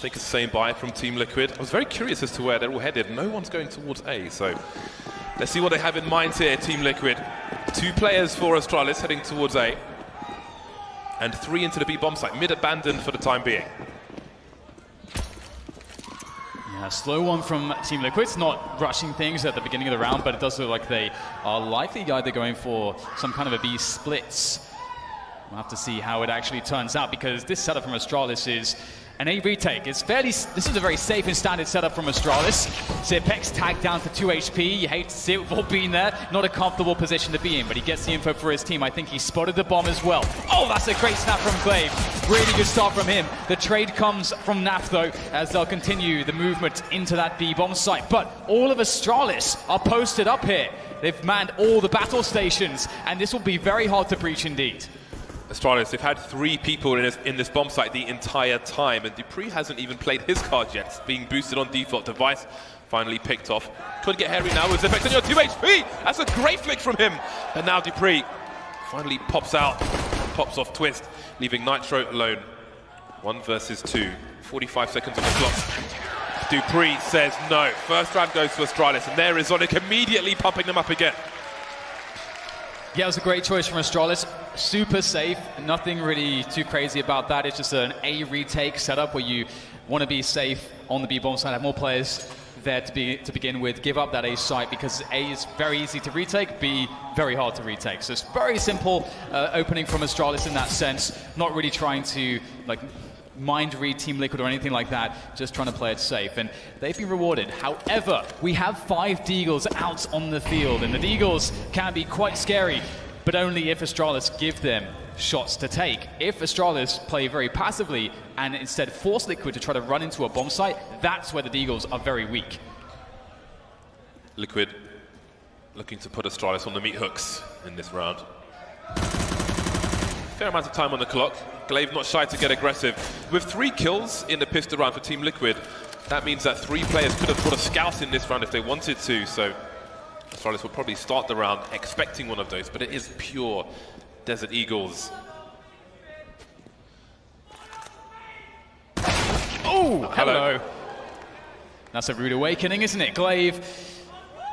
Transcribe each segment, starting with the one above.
think it's the same buy from Team Liquid. I was very curious as to where they're all headed. No one's going towards A, so let's see what they have in mind here, Team Liquid. 2 players for Astralis heading towards A, and 3 into the B bomb site, mid-abandoned for the time being. Yeah, slow one from Team Liquid. It's not rushing things at the beginning of the round, but it does look like they are likely either going for some kind of a B splits. We'll have to see how it actually turns out, because this setup from Astralis is an A retake. It's this is a very safe and standard setup from Astralis. Zipex tagged down to 2 HP. You hate to see it, we've all been there. Not a comfortable position to be in, but he gets the info for his team. I think he spotted the bomb as well. Oh, that's a great snap from Glaive. Really good start from him. The trade comes from NAF though, as they'll continue the movement into that B bomb site. But all of Astralis are posted up here. They've manned all the battle stations, and this will be very hard to breach indeed. Astralis, they've had 3 people in this bomb site the entire time, and dupreeh hasn't even played his card yet. It's being boosted on default. Device finally picked off. Could get hairy now with Zipex on your 2 HP. That's a great flick from him. And now dupreeh finally pops out, pops off Twist, leaving Nitro alone. 1 versus 2. 45 seconds on the clock. dupreeh says no. First round goes to Astralis, and there is Zonic immediately pumping them up again. Yeah, it was a great choice from Astralis. Super safe, nothing really too crazy about that. It's just an A retake setup where you want to be safe on the B bomb side, have more players there to begin with, give up that A site, because A is very easy to retake, B very hard to retake. So it's very simple opening from Astralis in that sense, not really trying to mind read Team Liquid or anything like that, just trying to play it safe, and they've been rewarded. However, we have 5 Deagles out on the field, and the Deagles can be quite scary, but only if Astralis give them shots to take. If Astralis play very passively and instead force Liquid to try to run into a bomb site, that's where the Deagles are very weak. Liquid looking to put Astralis on the meat hooks in this round. Fair amount of time on the clock. Glaive not shy to get aggressive. With 3 kills in the pistol round for Team Liquid, that means that 3 players could have put a scout in this round if they wanted to, so Astralis will probably start the round expecting one of those, but it is pure Desert Eagles. Oh, hello. That's a rude awakening, isn't it? Glaive,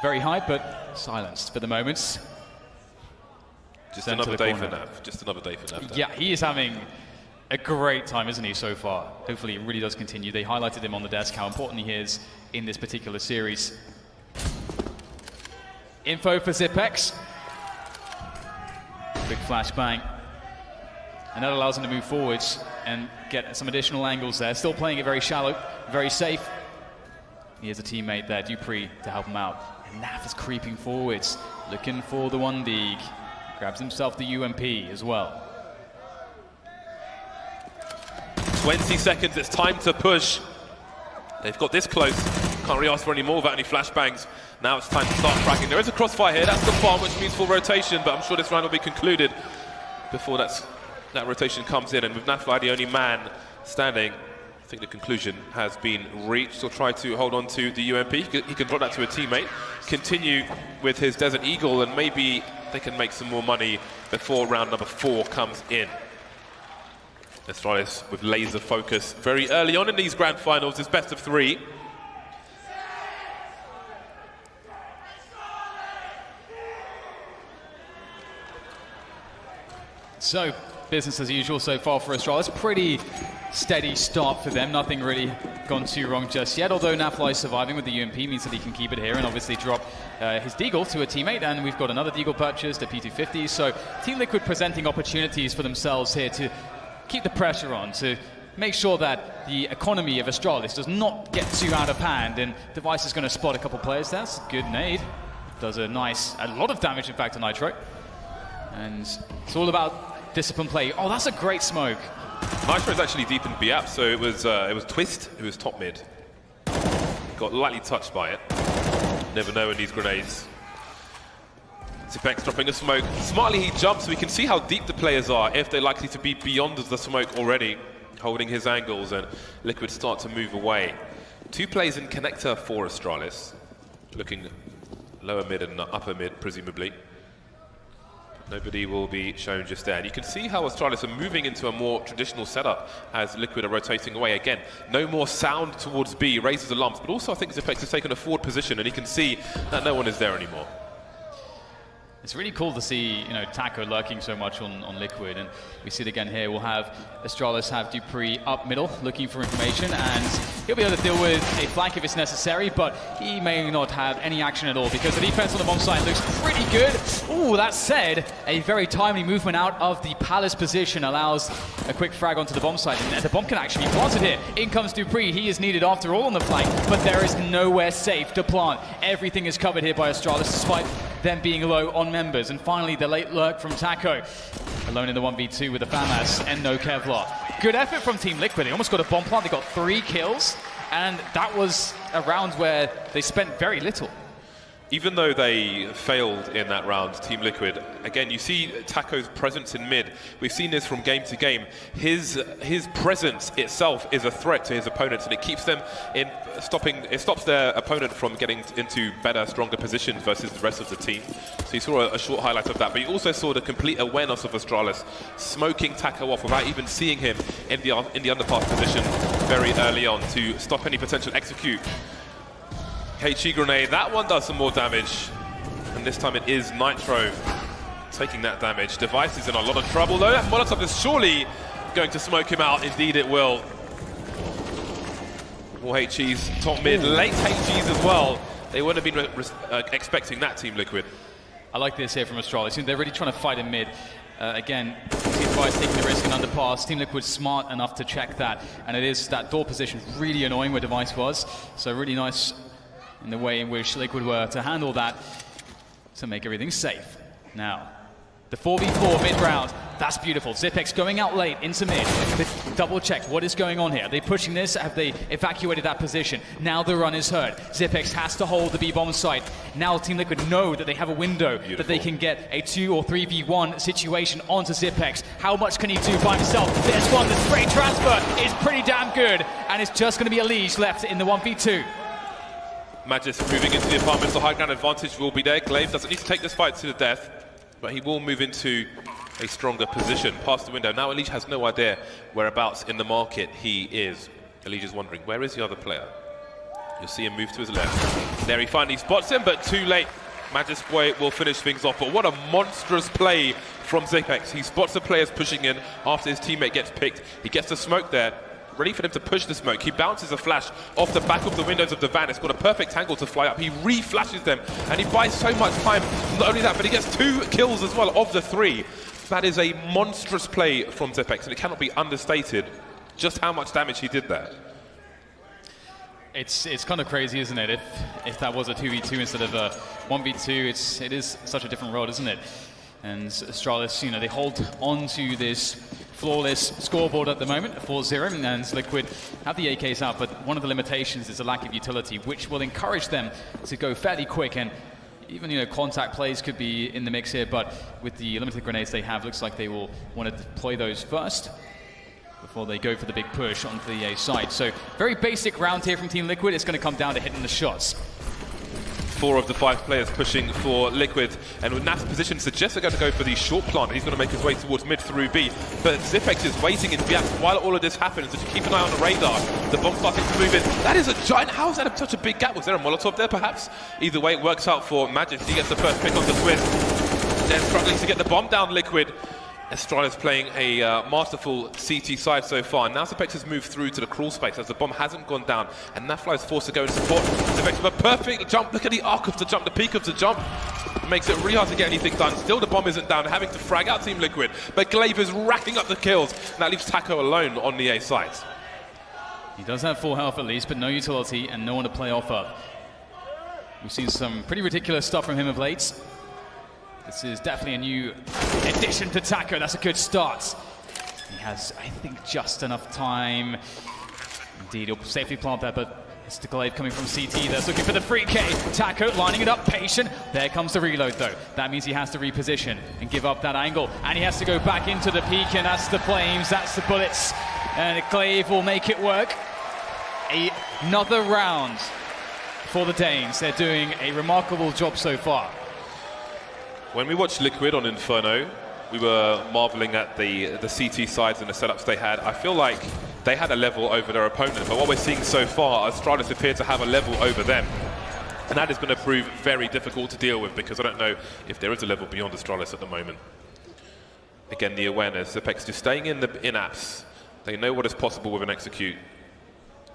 very high, but silenced for the moment. Just another day for NAF. Just another day for NAF. Yeah, he is having a great time, isn't he, so far? Hopefully it really does continue. They highlighted him on the desk, how important he is in this particular series. Info for Zipex. Big flashbang. And that allows him to move forwards and get some additional angles there. Still playing it very shallow, very safe. He has a teammate there, dupreeh, to help him out. And NAF is creeping forwards, looking for the 1 Deag. Grabs himself the UMP as well. 20 seconds, it's time to push. They've got this close. Can't really ask for any more without any flashbangs. Now it's time to start cracking. There is a crossfire here, that's the bomb, which means full rotation, but I'm sure this round will be concluded before that rotation comes in. And with Nafly the only man standing, I think the conclusion has been reached. He'll try to hold on to the UMP. He can drop that to a teammate, continue with his Desert Eagle, and maybe they can make some more money before round number 4 comes in. Astralis with laser focus very early on in these grand finals. It's best of 3. So, business as usual so far for Astralis. Pretty steady start for them. Nothing really gone too wrong just yet. Although Nafly surviving with the UMP means that he can keep it here and obviously drop his Deagle to a teammate. And we've got another Deagle purchased, a P250. So Team Liquid presenting opportunities for themselves here to keep the pressure on, to make sure that the economy of Astralis does not get too out of hand. And Device is going to spot a couple players. That's a good nade. Does a lot of damage, in fact, to Nitro. And it's all about discipline play. Oh, that's a great smoke. Nitro is actually deep in B-App, so it was Twist who was top mid. Got lightly touched by it. Never know in these grenades. Zipex dropping a smoke. Smartly he jumps, so we can see how deep the players are, if they're likely to be beyond the smoke already, holding his angles, and Liquid start to move away. 2 plays in connector for Astralis, looking lower mid and upper mid, presumably. Nobody will be shown just there. And you can see how Astralis are moving into a more traditional setup as Liquid are rotating away. Again, no more sound towards B, raises alarms, but also I think Zipex has taken a forward position and you can see that no one is there anymore. It's really cool to see, Taco lurking so much on Liquid, and we see it again here. We'll have Astralis have Dupree up middle, looking for information, and he'll be able to deal with a flank if it's necessary, but he may not have any action at all because the defense on the bomb side looks pretty good. Ooh, that said, a very timely movement out of the Palace position allows a quick frag onto the bomb side, and the bomb can actually be planted here. In comes Dupree, he is needed after all on the flank, but there is nowhere safe to plant. Everything is covered here by Astralis, despite them being low on members. And finally, the late lurk from Taco. Alone in the 1v2 with the FAMAS and no Kevlar. Good effort from Team Liquid. They almost got a bomb plant. They got 3 kills. And that was a round where they spent very little. Even though they failed in that round, Team Liquid, again, you see Taco's presence in mid. We've seen this from game to game. His presence itself is a threat to his opponents, and it keeps them in it stops their opponent from getting into better, stronger positions versus the rest of the team. So you saw a short highlight of that, but you also saw the complete awareness of Astralis smoking Taco off without even seeing him in the underpass position very early on to stop any potential execute. HE grenade, that one does some more damage. And this time it is Nitro taking that damage. Device is in a lot of trouble though. That Molotov is surely going to smoke him out. Indeed it will. More HEs, top mid, late HEs as well. They wouldn't have been expecting that, Team Liquid. I like this here from Astralis. They're really trying to fight in mid. Again, Team Device taking the risk in underpass. Team Liquid smart enough to check that. And it is that door position really annoying where Device was. So really nice in the way in which Liquid were to handle that to make everything safe. Now, the 4v4 mid-round, that's beautiful. Zipex going out late into mid. They double check what is going on here. Are they pushing this? Have they evacuated that position? Now the run is heard. Zipex has to hold the B-bomb site. Now Team Liquid know that they have a window that they can get a 2 or 3v1 situation onto Zipex. How much can he do by himself? This one, the spray transfer is pretty damn good, and it's just going to be a Liege left in the 1v2. Magis moving into the apartments, the high ground advantage will be there. Glaive doesn't need to take this fight to the death, but he will move into a stronger position past the window. Now Elige has no idea whereabouts in the market he is. Elige is wondering, where is the other player? You'll see him move to his left. There he finally spots him, but too late. Magis Boy will finish things off, but what a monstrous play from Zipex. He spots the players pushing in after his teammate gets picked. He gets the smoke there. Ready for him to push the smoke. He bounces a flash off the back of the windows of the van. It's got a perfect angle to fly up. He re-flashes them, and he buys so much time. Not only that, but he gets 2 kills as well of the 3. That is a monstrous play from Zipex, and it cannot be understated just how much damage he did there. It's kind of crazy, isn't it? If that was a 2v2 instead of a 1v2, it is such a different world, isn't it? And Astralis, they hold on to this flawless scoreboard at the moment, 4-0, and Liquid have the AKs out, but one of the limitations is a lack of utility, which will encourage them to go fairly quick, and even contact plays could be in the mix here, but with the limited grenades they have, looks like they will want to deploy those first before they go for the big push onto the A site. So very basic round here from Team Liquid. It's going to come down to hitting the shots. 4 of the 5 players pushing for Liquid, and with Nat's position suggests they're going to go for the short plant. He's going to make his way towards mid through B, but Zipex is waiting in BX while all of this happens, so just keep an eye on the radar. The bomb starting to move in. That is a giant, how is that such a big gap? Was there a Molotov there perhaps? Either way, it works out for Magis. He gets the first pick on the twist. They're struggling to get the bomb down, Liquid. Astralis playing a masterful CT side so far. Now Zipex has moved through to the crawl space as the bomb hasn't gone down, and Nafla is forced to go and support Zipex with a perfect jump. Look at the arc of the jump, the peak of the jump. Makes it really hard to get anything done. Still the bomb isn't down, having to frag out Team Liquid, but Glaive is racking up the kills, and that leaves Taco alone on the A site. He does have 4 health at least, but no utility and no one to play off of. We've seen some pretty ridiculous stuff from him of late. This is definitely a new addition to Taco. That's a good start. He has, I think, just enough time. Indeed, he'll safely plant that, but it's the Glaive coming from CT. That's looking for the free K. Taco lining it up, patient. There comes the reload, though. That means he has to reposition and give up that angle. And he has to go back into the peak, and that's the flames, that's the bullets. And Glaive will make it work. Another round for the Danes. They're doing a remarkable job so far. When we watched Liquid on Inferno, we were marveling at the CT sides and the setups they had. I feel like they had a level over their opponent, but what we're seeing so far, Astralis appear to have a level over them. And that is going to prove very difficult to deal with, because I don't know if there is a level beyond Astralis at the moment. Again, the awareness, Apex just staying in the in-apps. They know what is possible with an execute.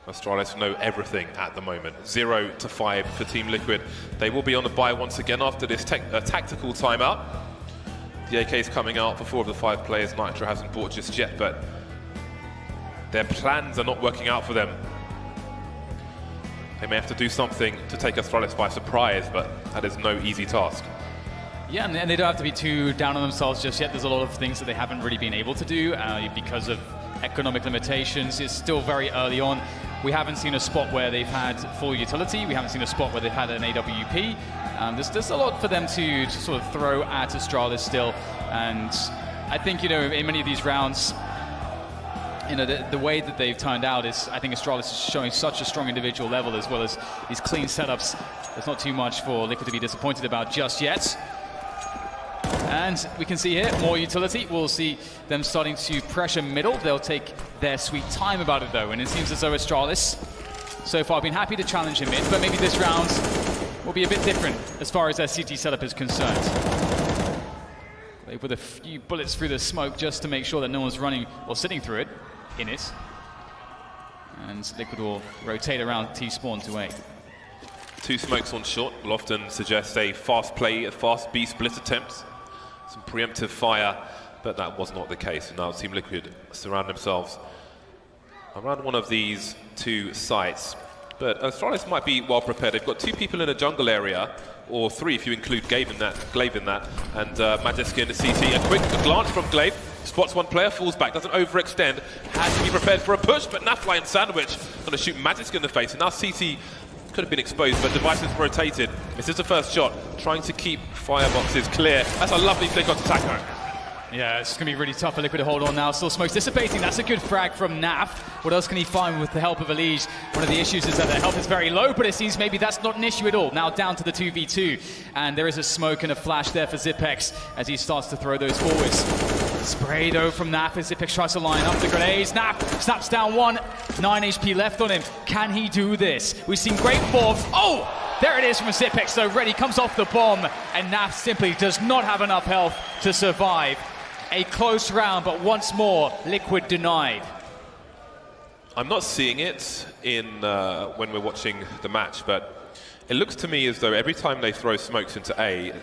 Astralis know everything at the moment. 0 to 5 for Team Liquid. They will be on the buy once again after this tactical timeout. The AK is coming out for 4 of the 5 players. Nitro hasn't bought just yet, but their plans are not working out for them. They may have to do something to take Astralis by surprise, but that is no easy task. Yeah, and they don't have to be too down on themselves just yet. There's a lot of things that they haven't really been able to do because of economic limitations. It's still very early on. We haven't seen a spot where they've had full utility. We haven't seen a spot where they've had an AWP. There's a lot for them to sort of throw at Astralis still. And I think, you know, in many of these rounds, you know, the way that they've turned out is, I think Astralis is showing such a strong individual level, as well as these clean setups. There's not too much for Liquid to be disappointed about just yet. And we can see here, more utility. We'll see them starting to pressure middle. They'll take their sweet time about it, though. And it seems as though Astralis, so far, been happy to challenge him in. But maybe this round will be a bit different as far as their CT setup is concerned. They put a few bullets through the smoke just to make sure that no one's running or sitting through it, in it. And Liquid will rotate around T-spawn to A. 2 smokes on short will often suggest a fast play, a fast B split attempt. Some preemptive fire, but that was not the case. Now Team Liquid surround themselves around one of these 2 sites. But Astralis might be well prepared. They've got 2 people in the jungle area, or 3 if you include Glaive in that, and Magiska in the CT. A quick glance from Glaive, spots one player, falls back, doesn't overextend, has to be prepared for a push, but Nafly and Sandwich going to shoot Magiska in the face, and now CT could have been exposed, but device is rotated. This is the first shot, trying to keep fireboxes clear. That's a lovely flick onto Taco. Yeah, it's going to be really tough for Liquid to hold on now. Still smoke's dissipating. That's a good frag from Naf. What else can he find with the help of Elige? One of the issues is that their health is very low, but it seems maybe that's not an issue at all. Now down to the 2v2. And there is a smoke and a flash there for Zipex as he starts to throw those forwards. Spray though from Naf as Zipex tries to line up the grenades. Naf snaps down 1. 9 HP left on him. Can he do this? We've seen great forms. Oh! There it is from Zipex though. Ready, comes off the bomb. And Naf simply does not have enough health to survive. A close round, but once more, Liquid denied. I'm not seeing it in when we're watching the match, but it looks to me as though every time they throw smokes into A,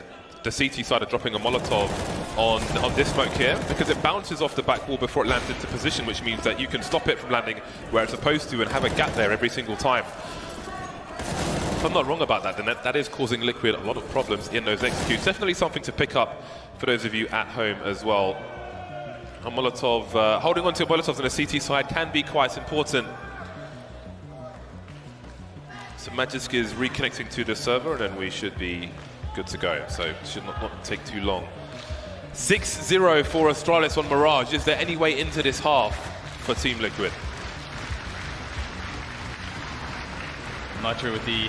the CT side are dropping a Molotov on this smoke here, because it bounces off the back wall before it lands into position, which means that you can stop it from landing where it's supposed to and have a gap there every single time. If I'm not wrong about that, then that is causing Liquid a lot of problems in those executes. Definitely something to pick up for those of you at home as well. A Molotov, holding on to Molotovs on the CT side can be quite important. So Magisk is reconnecting to the server, and then we should be good to go. So it should not take too long. 6-0 for Astralis on Mirage. Is there any way into this half for Team Liquid? Nitro with the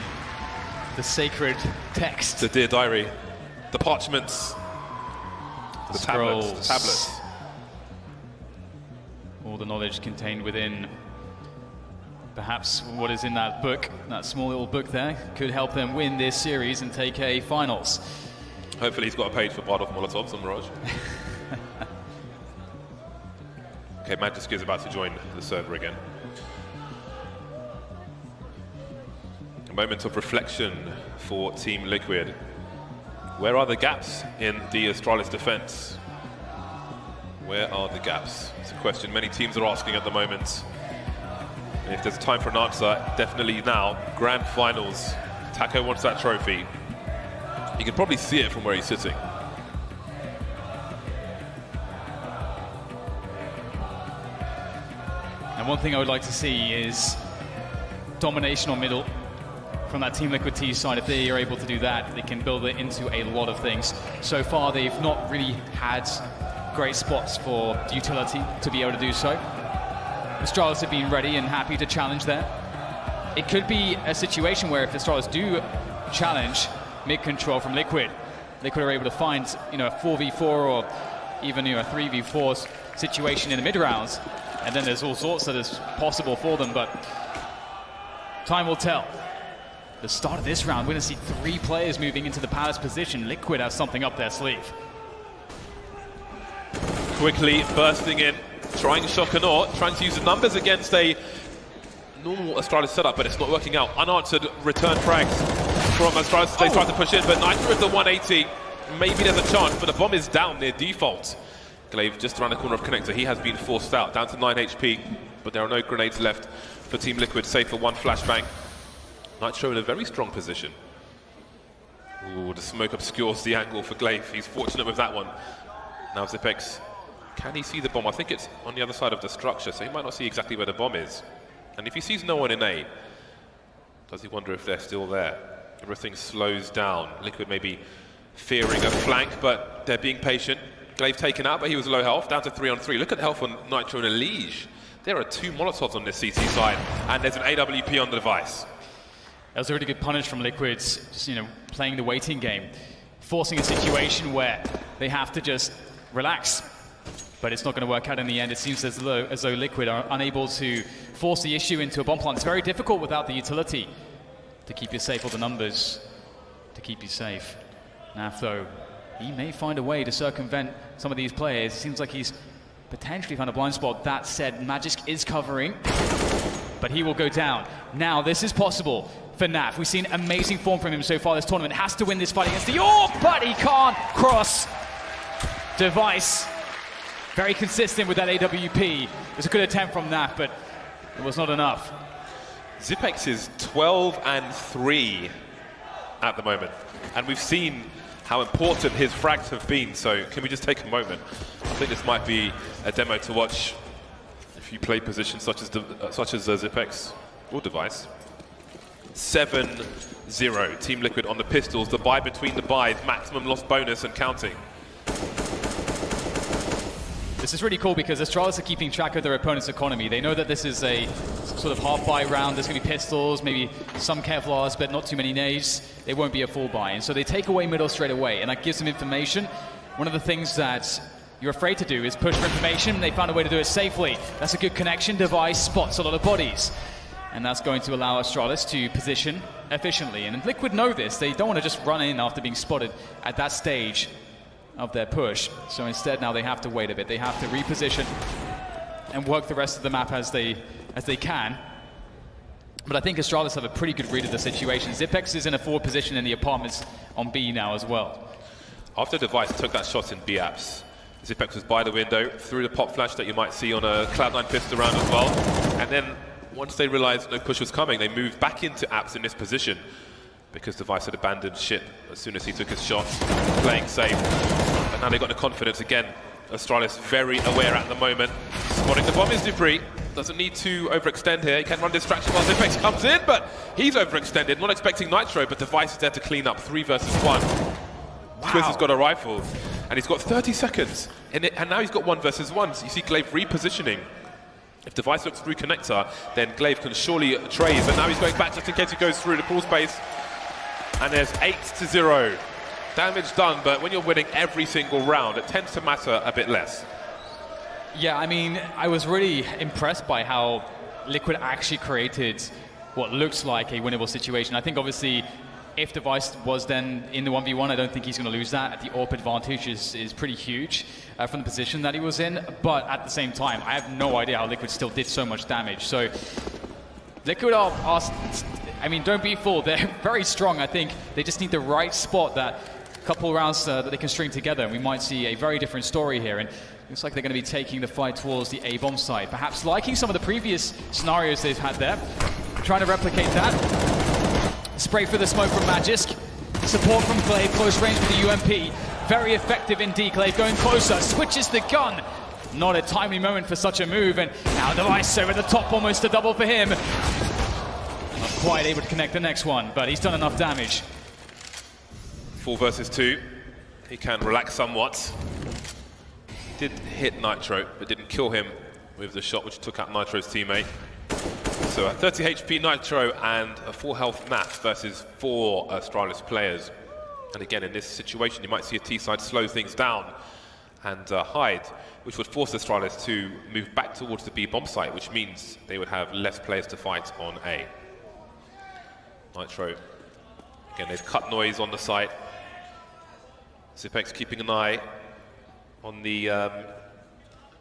sacred text. The dear diary. The parchments. The scrolls. tablets. All the knowledge contained within perhaps what is in that book, that small little book there, could help them win this series and take a finals. Hopefully he's got a page for part of Molotovs on Mirage. Okay, Magisk is about to join the server again. A moment of reflection for Team Liquid. Where are the gaps in the Astralis defense? Where are the gaps? It's a question many teams are asking at the moment. And if there's time for an answer, definitely now. Grand finals. Taco wants that trophy. You can probably see it from where he's sitting. And one thing I would like to see is domination on middle from that Team Liquid T side. If they are able to do that, they can build it into a lot of things. So far, they've not really had great spots for utility to be able to do so. Astralis have been ready and happy to challenge there. It could be a situation where if Astralis do challenge mid-control from Liquid, Liquid are able to find, a 4v4 or even, a 3v4 situation in the mid rounds. And then there's all sorts that is possible for them, but time will tell. The start of this round, we're going to see 3 players moving into the Palace position. Liquid has something up their sleeve. Quickly bursting in, trying shock and awe, trying to use the numbers against a normal Astralis setup, but it's not working out. Unanswered return frags from Astralis as they try to push in, but Nitro with the 180. Maybe there's a chance, but the bomb is down near default. Glaive just around the corner of Connector. He has been forced out, down to 9 HP, but there are no grenades left for Team Liquid, save for 1 flashbang. Nitro in a very strong position. Ooh, the smoke obscures the angle for Glaive. He's fortunate with that one. Now Zipex, can he see the bomb? I think it's on the other side of the structure, so he might not see exactly where the bomb is. And if he sees no one in A, does he wonder if they're still there? Everything slows down. Liquid maybe fearing a flank, but they're being patient. Glaive taken out, but he was low health, down to 3 on 3. Look at the health on Nitro and Elige. There are 2 Molotovs on this CT side, and there's an AWP on the device. That was a really good punish from Liquids, just, playing the waiting game, forcing a situation where they have to just relax. But it's not going to work out in the end. It seems as though Liquid are unable to force the issue into a bomb plant. It's very difficult without the utility to keep you safe, or the numbers to keep you safe. Naf, though, he may find a way to circumvent some of these players. It seems like he's potentially found a blind spot. That said, Magisk is covering, but he will go down. Now, this is possible for Naf. We've seen amazing form from him so far this tournament. Has to win this fight against the Orb, but he can't cross. Device, very consistent with that AWP. It was a good attempt from Naf, but it was not enough. Zipex is 12 and 3 at the moment, and we've seen how important his frags have been, so can we just take a moment? I think this might be a demo to watch if you play positions such as Zipex or Device. 7-0, Team Liquid on the pistols, the buy between the buys, maximum loss bonus and counting. This is really cool because Astralis are keeping track of their opponent's economy. They know that this is a sort of half buy round. There's going to be pistols, maybe some Kevlars, but not too many nades. It won't be a full buy. And so they take away middle straight away, and that gives them information. One of the things that you're afraid to do is push for information. They found a way to do it safely. That's a good connection. Device spots a lot of bodies. And that's going to allow Astralis to position efficiently. And Liquid know this. They don't want to just run in after being spotted at that stage of their push. So instead now they have to wait a bit. They have to reposition and work the rest of the map as they can. But I think Astralis have a pretty good read of the situation. Zipex is in a forward position in the apartments on B now as well. After Device took that shot in B apps, Zipex was by the window, through the pop flash that you might see on a Cloud9 pistol round as well. And then once they realized no push was coming, they moved back into apps in this position, because Device had abandoned ship as soon as he took his shot, playing safe. But now they've got the confidence again. Astralis very aware at the moment. Spotting the bomb is Dupree. Doesn't need to overextend here. He can run distraction while Zipex comes in, but he's overextended. Not expecting Nitro, but Device is there to clean up. 3 versus 1. Wow. Twist has got a rifle, and he's got 30 seconds. And now he's got 1 versus 1. So you see Glaive repositioning. If Device looks through Connector, then Glaive can surely trade. But now he's going back just in case he goes through the crawl space. And there's 8-0. Damage done, but when you're winning every single round, it tends to matter a bit less. Yeah, I mean, I was really impressed by how Liquid actually created what looks like a winnable situation. I think obviously if Device was then in the 1v1, I don't think he's going to lose that. The AWP advantage is pretty huge from the position that he was in. But at the same time, I have no idea how Liquid still did so much damage. So Liquid are I mean, don't be fooled. They're very strong. I think they just need the right spot, that couple rounds that they can string together, and we might see a very different story here. And looks like they're going to be taking the fight towards the A-bomb side, perhaps liking some of the previous scenarios they've had there, trying to replicate that. Spray for the smoke from Magisk. Support from Glaive, close range with the UMP. Very effective indeed. Glaive going closer, switches the gun. Not a timely moment for such a move, and now Device over the top, almost a double for him. Not quite able to connect the next one, but he's done enough damage. 4 versus 2. He can relax somewhat. He did hit Nitro, but didn't kill him with the shot which took out Nitro's teammate. So a 30 HP Nitro and a 4 health Naf versus 4 Astralis players. And again, in this situation, you might see a T-side slow things down and hide, which would force Astralis to move back towards the B bomb site, which means they would have less players to fight on A. Nitro, again, they've cut noise on the site. Zipex keeping an eye on the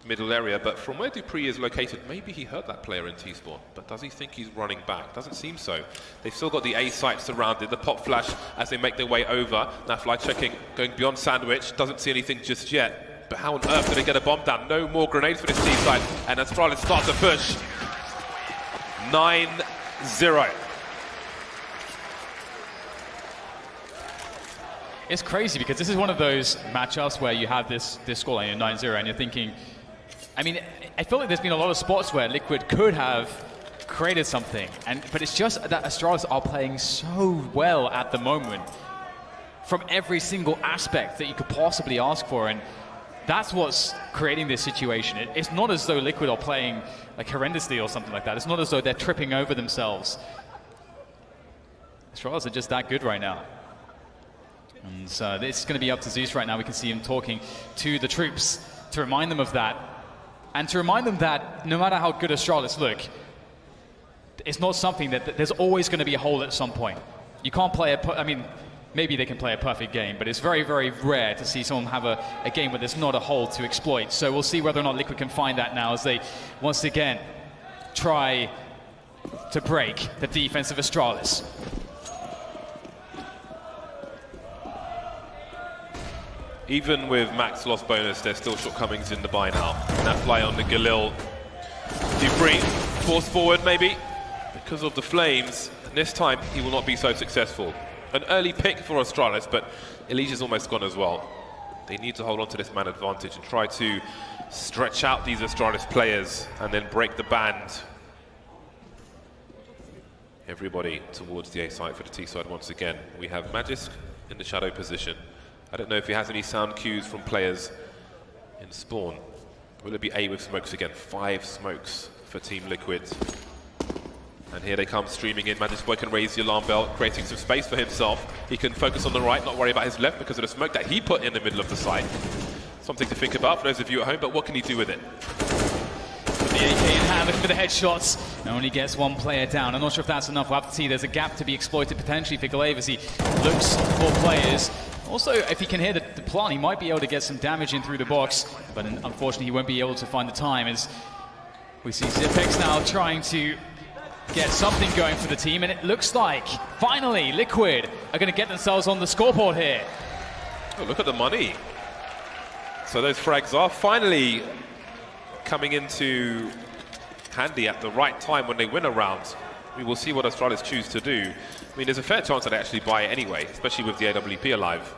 middle area, but from where Dupree is located, maybe he heard that player in T-spawn, but does he think he's running back? Doesn't seem so. They've still got the A site surrounded, the pop flash as they make their way over. Now Fly checking, going beyond Sandwich, doesn't see anything just yet, but how on earth do they get a bomb down? No more grenades for this T site, and Astralis starts to push. 9-0. It's crazy because this is one of those matchups where you have this scoreline, 9-0, and you're thinking, I mean, I feel like there's been a lot of spots where Liquid could have created something, but it's just that Astralis are playing so well at the moment from every single aspect that you could possibly ask for, and that's what's creating this situation. It's not as though Liquid are playing like horrendously or something like that. It's not as though they're tripping over themselves. Astralis are just that good right now. And so it's going to be up to Zeus right now. We can see him talking to the troops to remind them of that. And to remind them that no matter how good Astralis look, it's not something that there's always going to be a hole at some point. You can't play I mean, maybe they can play a perfect game, but it's very, very rare to see someone have a game where there's not a hole to exploit. So we'll see whether or not Liquid can find that now as they, once again, try to break the defense of Astralis. Even with max loss bonus, there's still shortcomings in the buy now. And that fly on the Galil. Dupree, forced forward maybe, because of the flames. And this time, he will not be so successful. An early pick for Astralis, but Elijah's almost gone as well. They need to hold on to this man advantage and try to stretch out these Astralis players and then break the band. Everybody towards the A side for the T side once again. We have Magisk in the shadow position. I don't know if he has any sound cues from players in spawn. Will it be A with smokes again? 5 smokes for Team Liquid. And here they come streaming in. Magisk Boy can raise the alarm bell, creating some space for himself. He can focus on the right, not worry about his left because of the smoke that he put in the middle of the site. Something to think about for those of you at home, but what can he do with it? The AK in hand, looking for the headshots. Only gets one player down. I'm not sure if that's enough. We'll have to see. There's a gap to be exploited potentially for Glaive as he looks for players. Also, if he can hear the plant, he might be able to get some damage in through the box, but unfortunately he won't be able to find the time as we see Zipex now trying to get something going for the team, and it looks like, finally, Liquid are going to get themselves on the scoreboard here. Oh, look at the money. So those frags are finally coming into handy at the right time when they win a round. We will see what Astralis choose to do. I mean, there's a fair chance that they actually buy it anyway, especially with the AWP alive.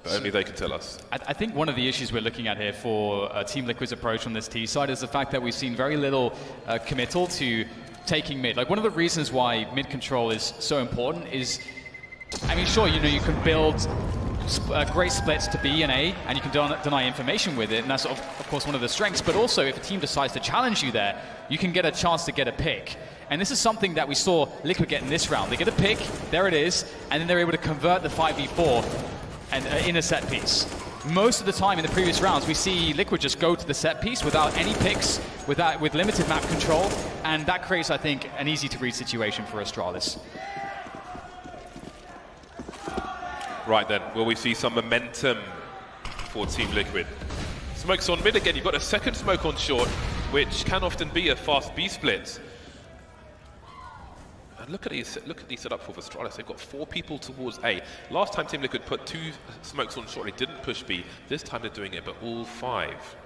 But only they can tell us. I think one of the issues we're looking at here for Team Liquid's approach on this T side is the fact that we've seen very little committal to taking mid. Like, one of the reasons why mid control is so important is, I mean, sure, you know, you can build great splits to B and A, and you can deny information with it, and that's of course one of the strengths, but also if a team decides to challenge you there, you can get a chance to get a pick. And this is something that we saw Liquid get in this round. They get a pick, there it is, and then they're able to convert the 5v4 and in a set piece. Most of the time in the previous rounds, we see Liquid just go to the set piece without any picks, with limited map control, and that creates, I think, an easy to read situation for Astralis. Right then, will we see some momentum for Team Liquid? Smokes on mid again, you've got a second smoke on short, which can often be a fast B split. And look at these set up for Astralis. They've got 4 people towards A. Last time Team Liquid put 2 smokes on short, they didn't push B. This time they're doing it, but all 5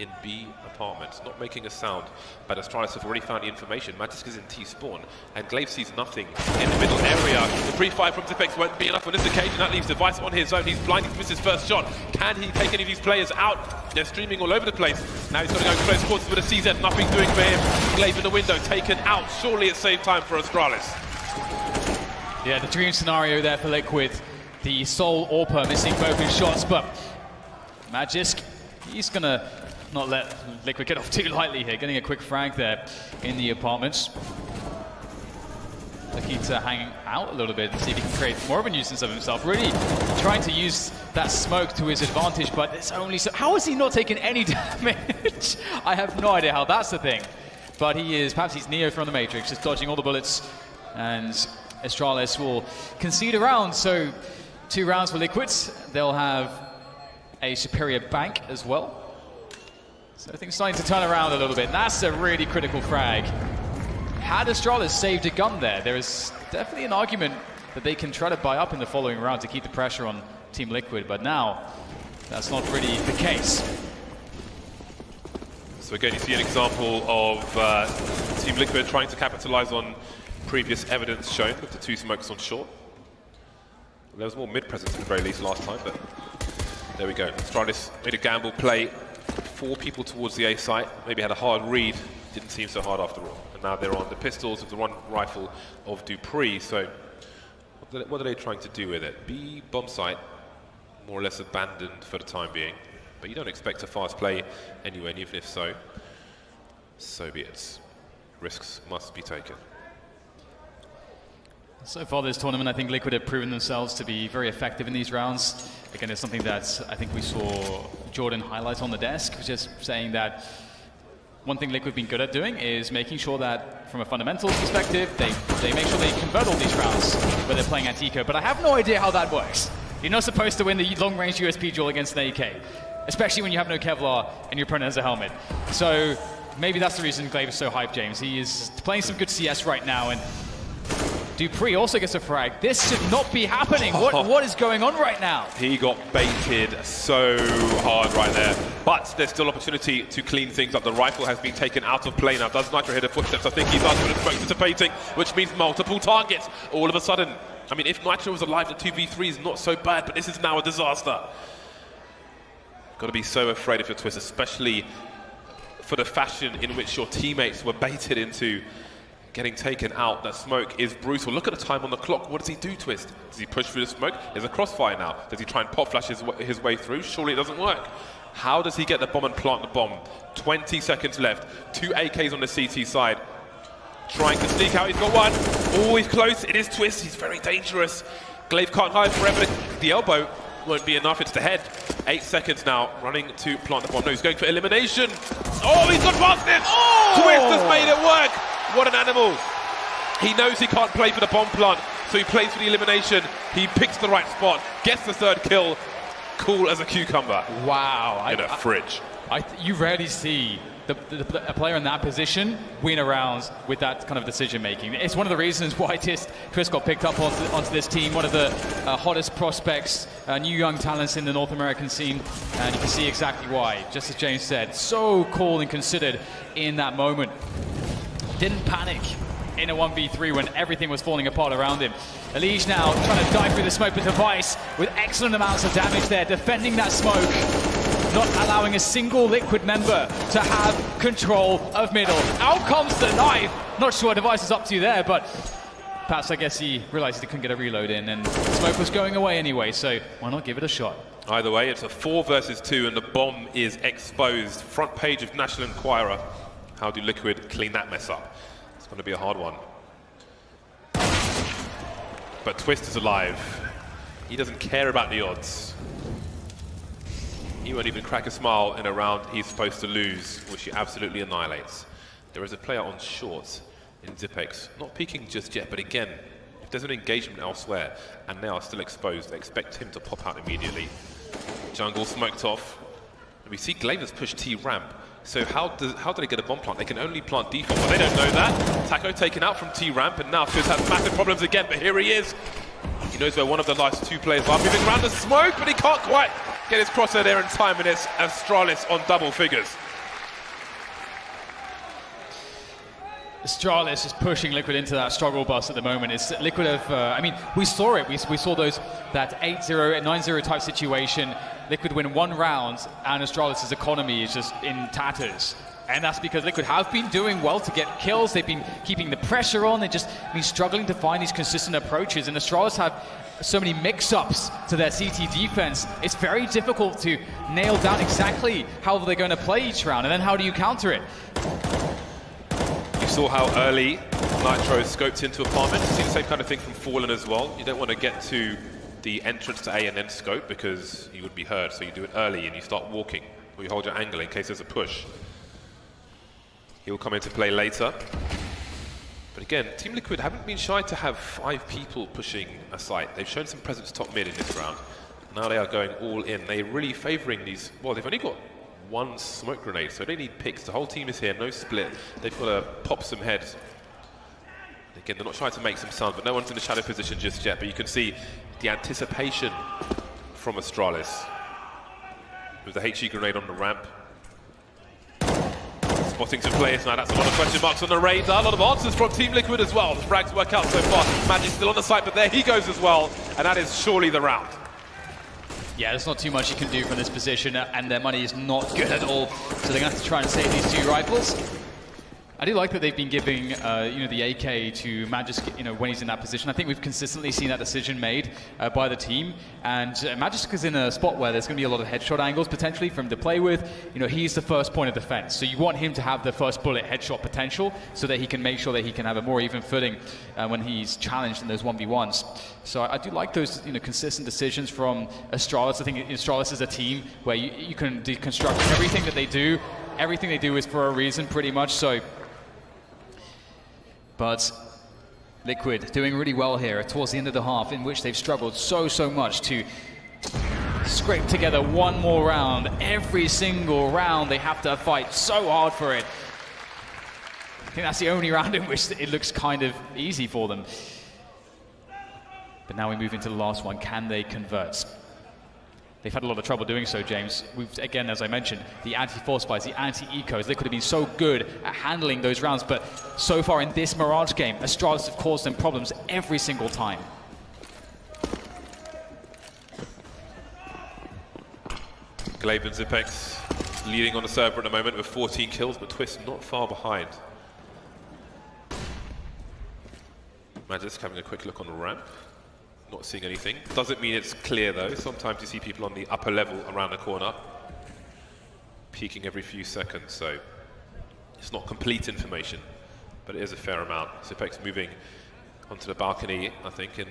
in B apartments, not making a sound. But Astralis have already found the information. Magisk is in T spawn, and Glaive sees nothing in the middle area. The pre-fire from Zipex won't be enough on this occasion. That leaves Device on his own. He's blinding to miss his first shot. Can he take any of these players out? They're streaming all over the place. Now he's got to go close quarters with a CZ. Nothing doing for him. Glaive in the window, taken out. Surely it's save time for Astralis. Yeah, the dream scenario there for Liquid. The sole AWPer missing both his shots, but Magisk, he's gonna not let Liquid get off too lightly here, getting a quick frag there in the apartments. looking to hang out a little bit and see if he can create more of a nuisance of himself. Really trying to use that smoke to his advantage, but it's only so. How is he not taking any damage? I have no idea how that's the thing. But he is, perhaps he's Neo from the Matrix, just dodging all the bullets. And Astralis will concede a round. So 2 rounds for Liquids. They'll have a superior bank as well. So things starting to turn around a little bit. And that's a really critical frag. Had Astralis saved a gun there is definitely an argument that they can try to buy up in the following round to keep the pressure on Team Liquid. But now, that's not really the case. So again, you see an example of Team Liquid trying to capitalize on previous evidence shown with the 2 smokes on short. There was more mid-presence at the very least last time, but there we go. Astralis made a gamble play, 4 people towards the A site, maybe had a hard read, didn't seem so hard after all. And now they're on the pistols of the 1 rifle of Dupree, so what are they trying to do with it? B bomb site, more or less abandoned for the time being. But you don't expect a fast play anyway, and even if so, so be it. Risks must be taken. So far this tournament, I think Liquid have proven themselves to be very effective in these rounds. Again, it's something that I think we saw Jordan highlight on the desk, just saying that one thing Liquid have been good at doing is making sure that, from a fundamentals perspective, they make sure they convert all these rounds when they're playing anti-eco. But I have no idea how that works. You're not supposed to win the long-range USP duel against an AK. Especially when you have no Kevlar and your opponent has a helmet. So maybe that's the reason Glaive is so hyped, James. He is playing some good CS right now, and Dupree also gets a frag. This should not be happening. What is going on right now? He got baited so hard right there. But there's still opportunity to clean things up. The rifle has been taken out of play now. Does Nitro hear the footsteps? I think he's anticipating, which means multiple targets. All of a sudden, I mean, if Nitro was alive, the 2v3 is not so bad, but this is now a disaster. Got to be so afraid of your Twist, especially for the fashion in which your teammates were baited into getting taken out. That smoke is brutal. Look at the time on the clock. What does he do, Twist? Does he push through the smoke? There's a crossfire now. Does he try and pop flash his way through? Surely it doesn't work. How does he get the bomb and plant the bomb? 20 seconds left. 2 AKs on the CT side. Trying to sneak out. He's got one. Oh, he's close. It is Twist. He's very dangerous. Glaive can't hide forever. The elbow won't be enough. It's the head. 8 seconds now. Running to plant the bomb. No, he's going for elimination. Oh, he's gone past it. Oh! Twist has made it work. What an animal. He knows he can't play for the bomb plant, so he plays for the elimination. He picks the right spot, gets the 3rd kill. Cool as a cucumber. Wow. In a fridge. You rarely see a player in that position win a round with that kind of decision making. It's one of the reasons why Twist got picked up onto this team, one of the hottest prospects, new young talents in the North American scene, and you can see exactly why. Just as James said, so cool and considered in that moment. Didn't panic in a 1v3 when everything was falling apart around him. Elige now trying to dive through the smoke with Device with excellent amounts of damage there, defending that smoke, not allowing a single Liquid member to have control of middle. Out comes the knife. Not sure what Device is up to there, but perhaps I guess he realized he couldn't get a reload in, and smoke was going away anyway, so why not give it a shot? Either way, it's a 4 versus 2 and the bomb is exposed. Front page of National Enquirer. How do Liquid clean that mess up? It's going to be a hard one. But Twist is alive. He doesn't care about the odds. He won't even crack a smile in a round he's supposed to lose, which he absolutely annihilates. There is a player on short in Zipex, not peeking just yet, but again, if there's an engagement elsewhere and they are still exposed, expect him to pop out immediately. Jungle smoked off. And we see Glaive has pushed T-ramp. So how do they get a bomb plant? They can only plant default, but they don't know that. Taco taken out from T-ramp, and now Twist has massive problems again, but here he is. He knows where one of the last 2 players are, moving around the smoke, but he can't quite get his crosshair there in time, and it's Astralis on double figures. Astralis is pushing Liquid into that struggle bus at the moment. It's Liquid have, I mean, we saw it. We saw that 8-0 and 9-0 type situation. Liquid win 1 round, and Astralis' economy is just in tatters. And that's because Liquid have been doing well to get kills. They've been keeping the pressure on. They've just been struggling to find these consistent approaches. And Astralis have so many mix-ups to their CT defense. It's very difficult to nail down exactly how they're going to play each round. And then how do you counter it? You saw how early Nitro scoped into apartment. You see the same kind of thing from Fallen as well. You don't want to get to the entrance to A and then scope because you would be heard, so you do it early and you start walking, or you hold your angle in case there's a push. He'll come into play later. But again, Team Liquid haven't been shy to have 5 people pushing a site. They've shown some presence top mid in this round. Now they are going all in. They're really favouring these, well, they've only got 1 smoke grenade, so they need picks. The whole team is here, no split. They've got to pop some heads. Again, they're not trying to make some sound, but no one's in the shadow position just yet. But you can see the anticipation from Astralis with the HE grenade on the ramp. Spotting some players now, that's a lot of question marks on the radar. A lot of answers from Team Liquid as well. The frags work out so far. Magic's still on the site, but there he goes as well. And that is surely the round. Yeah, there's not too much you can do from this position, and their money is not good at all. So they're going to have to try and save these 2 rifles. I do like that they've been giving, the AK to Magis, when he's in that position. I think we've consistently seen that decision made by the team. And Magis is in a spot where there's going to be a lot of headshot angles potentially for him to play with. He's the first point of defense. So you want him to have the first bullet headshot potential so that he can make sure that he can have a more even footing when he's challenged in those 1v1s. So I do like those, consistent decisions from Astralis. I think Astralis is a team where you can deconstruct everything that they do. Everything they do is for a reason, pretty much. So. But Liquid doing really well here towards the end of the half, in which they've struggled so much to scrape together one more round. Every single round they have to fight so hard for it. I think that's the only round in which it looks kind of easy for them. But now we move into the last one. Can they convert? They've had a lot of trouble doing so, James. Again, as I mentioned, the anti-force fires, the anti-ecos, they could have been so good at handling those rounds, but so far in this Mirage game, Astralis have caused them problems every single time. Glaive and Zipex leading on the server at the moment with 14 kills, but Twist not far behind. Magisk having a quick look on the ramp. Not seeing anything. Doesn't mean it's clear though. Sometimes you see people on the upper level around the corner peeking every few seconds, so it's not complete information, but it is a fair amount. Zipex moving onto the balcony, I think, in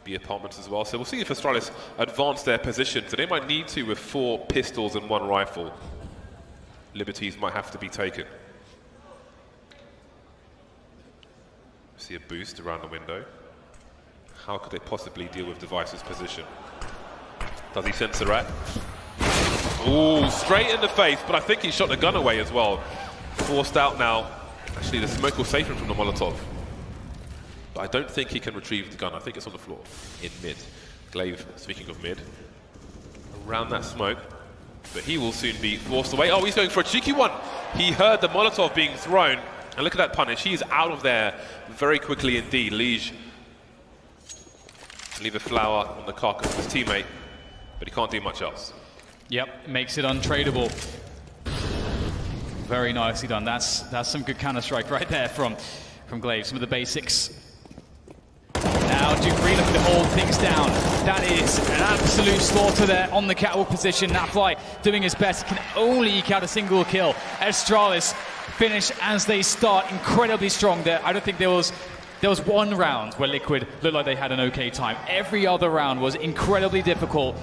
the apartments as well. So we'll see if Astralis advance their position. So they might need to with 4 pistols and 1 rifle. Liberties might have to be taken. See a boost around the window. How could they possibly deal with Device's position? Does he sense a rat? Ooh, straight in the face, but I think he shot the gun away as well. Forced out now. Actually, the smoke will save him from the Molotov. But I don't think he can retrieve the gun. I think it's on the floor, in mid. Glaive, speaking of mid, around that smoke. But he will soon be forced away. Oh, he's going for a cheeky one. He heard the Molotov being thrown. And look at that punish. He's out of there very quickly indeed. Liege leave a flower on the carcass of his teammate, but he can't do much else. Yep, makes it untradeable. Very nicely done. That's some good counter-strike right there from Glaive. Some of the basics. Now Dupree looking to hold things down. That is an absolute slaughter there on the catwalk position. Napfly doing his best. Can only eke out a single kill. Astralis finish as they start incredibly strong there. I don't think there was one round where Liquid looked like they had an okay time. Every other round was incredibly difficult.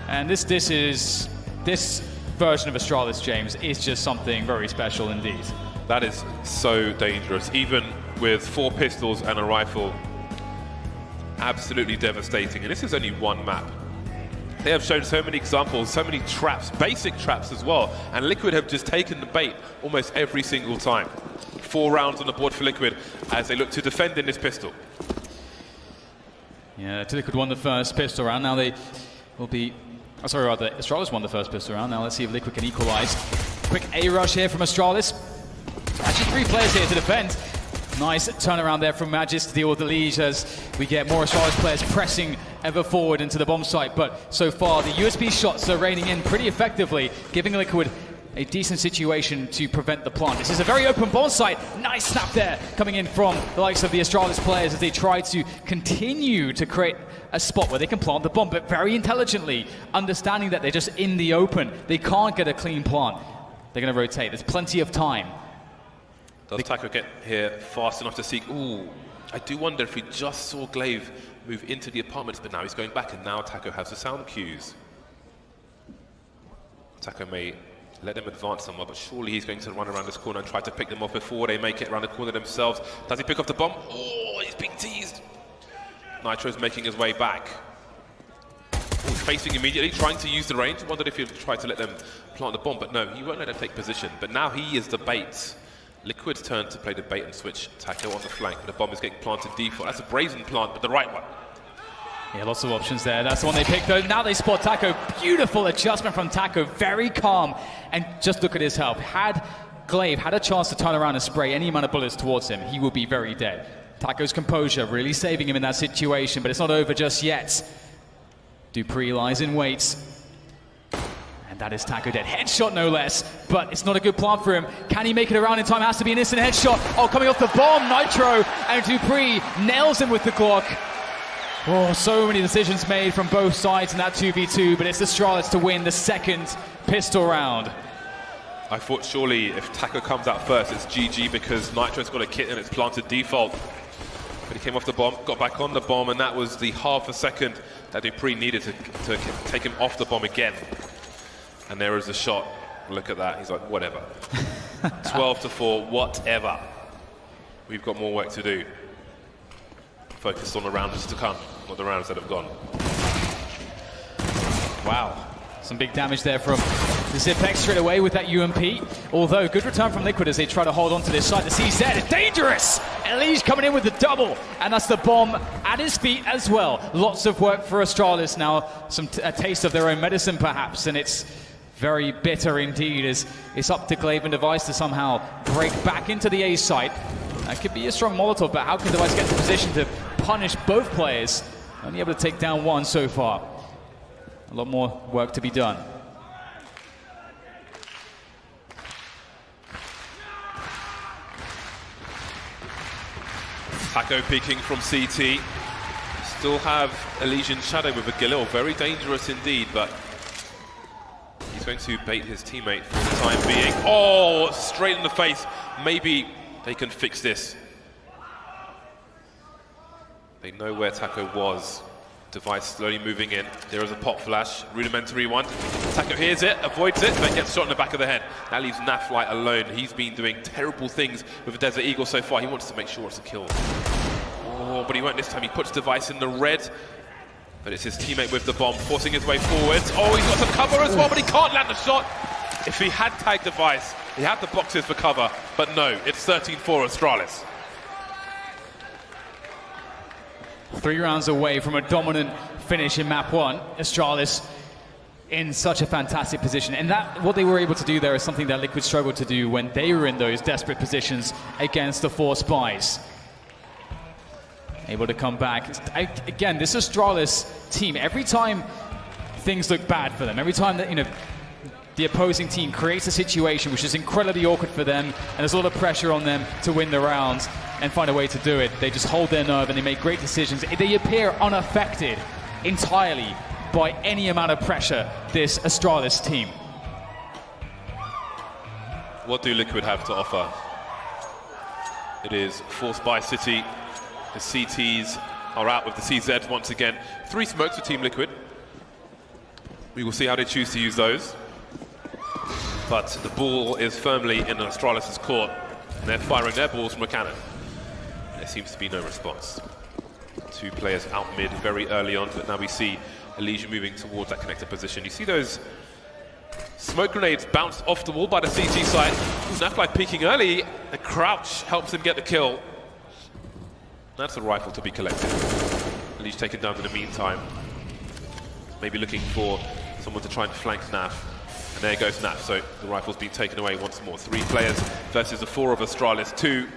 And this version of Astralis, James, is just something very special indeed. That is so dangerous. Even with 4 pistols and a rifle, absolutely devastating. And this is only one map. They have shown so many examples, so many traps, basic traps as well. And Liquid have just taken the bait almost every single time. 4 rounds on the board for Liquid as they look to defend in this pistol. Yeah, Liquid won the first pistol round. Now they will be... Oh, sorry, rather, Astralis won the first pistol round. Now let's see if Liquid can equalize. Quick A-rush here from Astralis. Actually, 3 players here to defend. Nice turnaround there from Magis to deal with the Liege as we get more Astralis players pressing ever forward into the bomb site. But so far, the USB shots are raining in pretty effectively, giving Liquid a decent situation to prevent the plant. This is a very open bomb site. Nice snap there coming in from the likes of the Astralis players as they try to continue to create a spot where they can plant the bomb, but very intelligently, understanding that they're just in the open. They can't get a clean plant. They're going to rotate. There's plenty of time. Does Taco get here fast enough to seek? Ooh, I do wonder if we just saw Glaive move into the apartments, but now he's going back, and now Taco has the sound cues. Taco may let them advance somewhat, but surely he's going to run around this corner and try to pick them off before they make it around the corner themselves. Does he pick off the bomb? Oh, he's being teased. Nitro's making his way back. Oh, facing immediately, trying to use the range. Wondered if he'd try to let them plant the bomb, but no, he won't let them take position. But now he is the bait. Liquid's turn to play the bait and switch. Taco on the flank, but the bomb is getting planted default. That's a brazen plant, but the right one. Yeah, lots of options there. That's the one they picked, though. Now they spot Taco. Beautiful adjustment from Taco. Very calm. And just look at his health. Had Glaive had a chance to turn around and spray any amount of bullets towards him, he would be very dead. Taco's composure really saving him in that situation, but it's not over just yet. Dupree lies in wait. And that is Taco dead. Headshot, no less. But it's not a good plant for him. Can he make it around in time? It has to be an instant headshot. Oh, coming off the bomb, Nitro. And Dupree nails him with the Glock. Oh, so many decisions made from both sides in that 2v2, but it's Astralis to win the second pistol round. I thought surely if Taco comes out first, it's GG because Nitro's got a kit and it's planted default. But he came off the bomb, got back on the bomb, and that was the half a second that Dupree needed to take him off the bomb again. And there is a shot. Look at that. He's like, whatever. 12-4, whatever. We've got more work to do. Focused on the rounds to come, not the rounds that have gone. Wow. Some big damage there from the Zipex straight away with that UMP. Although, good return from Liquid as they try to hold on to this side. The CZ is dangerous! Elige coming in with the double. And that's the bomb at his feet as well. Lots of work for Astralis now. A taste of their own medicine, perhaps. And it's very bitter indeed as it's up to Glaive and Device to somehow break back into the A site. That could be a strong Molotov, but how can Device get into position to punish both players? Only able to take down one so far. A lot more work to be done. Taco peeking from CT. Still have Elysian Shadow with a Galil. Very dangerous indeed, but he's going to bait his teammate for the time being. Oh, straight in the face. Maybe they can fix this. They know where Taco was. Device slowly moving in. There is a pop flash, rudimentary one. Taco hears it, avoids it, but gets shot in the back of the head. That leaves Naflight alone. He's been doing terrible things with the Desert Eagle so far. He wants to make sure it's a kill. Oh, but he won't this time. He puts Device in the red, but it's his teammate with the bomb, forcing his way forwards. Oh, he's got some cover as well, but he can't land the shot. If he had tagged Device, he had the boxes for cover, but no, it's 13-4 Astralis. 3 rounds away from a dominant finish in map 1. Astralis in such a fantastic position. And that what they were able to do there is something that Liquid struggled to do when they were in those desperate positions against the 4 spies. Able to come back. Again, this Astralis team, every time things look bad for them, every time that, the opposing team creates a situation which is incredibly awkward for them, and there's a lot of pressure on them to win the rounds and find a way to do it. They just hold their nerve and they make great decisions. They appear unaffected entirely by any amount of pressure, this Astralis team. What do Liquid have to offer? It is forced by City. The CTs are out with the CZs once again. 3 smokes for Team Liquid. We will see how they choose to use those. But the ball is firmly in Astralis' court, and they're firing their balls from a cannon. There seems to be no response. 2 players out mid very early on, but now we see Elysian moving towards that connector position. You see those smoke grenades bounce off the wall by the CT side. Naflight peeking early. The crouch helps him get the kill. That's a rifle to be collected. Elysian taken down in the meantime. Maybe looking for someone to try and flank Naf. And there goes Naf, so the rifle's been taken away once more. 3 players versus the 4 of Astralis. 2.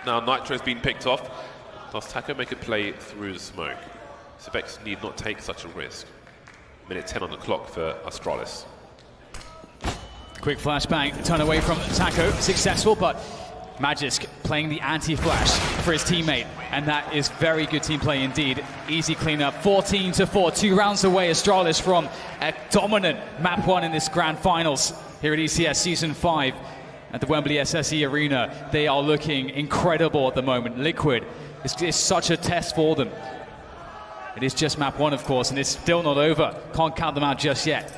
Now Nitro's been picked off. Does Taco make a play through the smoke? Zipex need not take such a risk. Minute 10 on the clock for Astralis. Quick flashbang, turn away from Taco, successful, but Magisk playing the anti-flash for his teammate, and that is very good team play indeed. Easy cleanup, 14-4, 2 rounds away, Astralis from a dominant map 1 in this grand finals here at ECS Season 5. at the Wembley SSE Arena. They are looking incredible at the moment. Liquid is such a test for them. It is just map 1, of course, and it's still not over. Can't count them out just yet.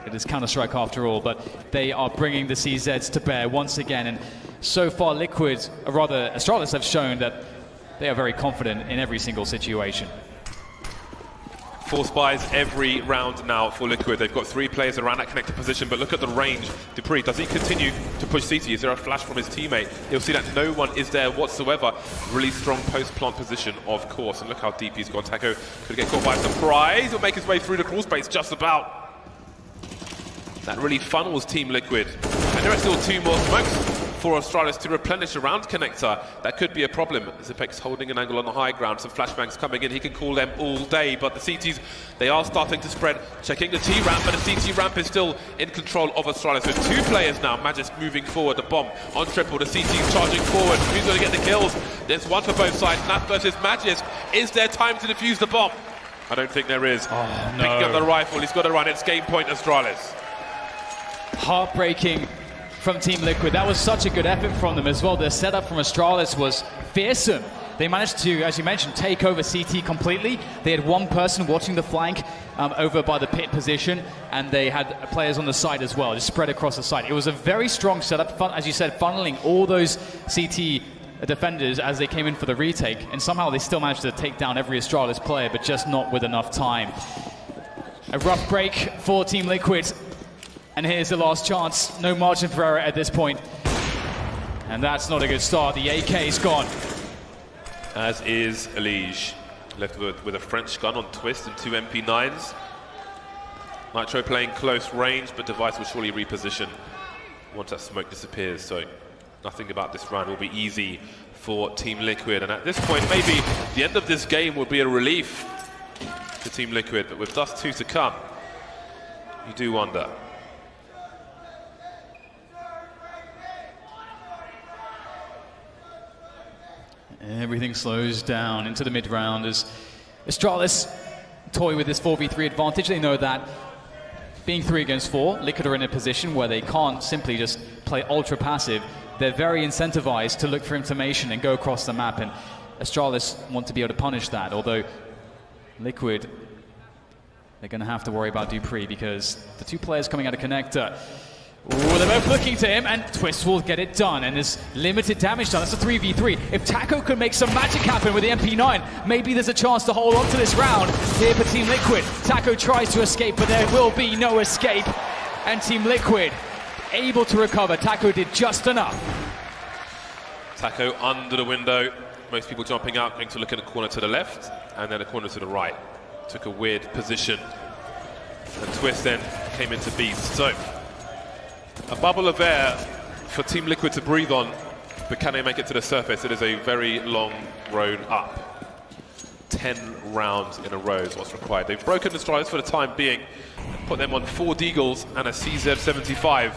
It is Counter-Strike after all, but they are bringing the CZs to bear once again. And so far, Liquid, or rather Astralis, have shown that they are very confident in every single situation. 4 spies every round now for Liquid. They've got 3 players around that connected position, but look at the range. dupreeh, does he continue to push CT? Is there a flash from his teammate? He'll see that no one is there whatsoever. Really strong post-plant position, of course. And look how deep he's gone. Taco could get caught by surprise. He'll make his way through the crawl space just about. That really funnels Team Liquid. And there are still 2 more smokes for Astralis to replenish around connector. That could be a problem. Xyp9x holding an angle on the high ground, some flashbangs coming in, he can call them all day, but the CTs, they are starting to spread. Checking the T-ramp, but the CT ramp is still in control of Astralis. So 2 players now, Magisk moving forward, the bomb on triple, the CTs charging forward. Who's going to get the kills? There's one for both sides, Nat versus Magisk. Is there time to defuse the bomb? I don't think there is. Oh, no. Picking up the rifle, he's got to run, it's game point Astralis. Heartbreaking from Team Liquid. That was such a good effort from them as well. The setup from Astralis was fearsome. They managed to, as you mentioned, take over CT completely. They had 1 person watching the flank over by the pit position, and they had players on the side as well, just spread across the side. It was a very strong setup, as you said, funneling all those CT defenders as they came in for the retake, and somehow they still managed to take down every Astralis player, but just not with enough time. A rough break for Team Liquid. And here's the last chance. No margin for error at this point. And that's not a good start. The AK is gone. As is Elige. Left with a French gun on twist and 2 MP9s. Nitro playing close range, but Device will surely reposition once that smoke disappears. So nothing about this round will be easy for Team Liquid. And at this point, maybe the end of this game will be a relief to Team Liquid. But with Dust 2 to come, you do wonder. Everything slows down into the mid-round as Astralis toy with this 4v3 advantage. They know that being 3 against 4, Liquid are in a position where they can't simply just play ultra passive. They're very incentivized to look for information and go across the map, and Astralis want to be able to punish that, although Liquid, they're going to have to worry about dupreeh because the 2 players coming out of connector, they're both looking to him, and Twist will get it done, and there's limited damage done. That's a 3v3. If Taco could make some magic happen with the MP9, maybe there's a chance to hold on to this round here for Team Liquid. Taco tries to escape, but there will be no escape, and Team Liquid able to recover. Taco did just enough. Taco under the window. Most people jumping out, going to look in the corner to the left, and then a corner to the right. Took a weird position, and Twist then came into beast. So a bubble of air for Team Liquid to breathe on, but can they make it to the surface? It is a very long road up. 10 rounds in a row is what's required. They've broken the Astralis for the time being, and put them on 4 Deagles and a CZ75.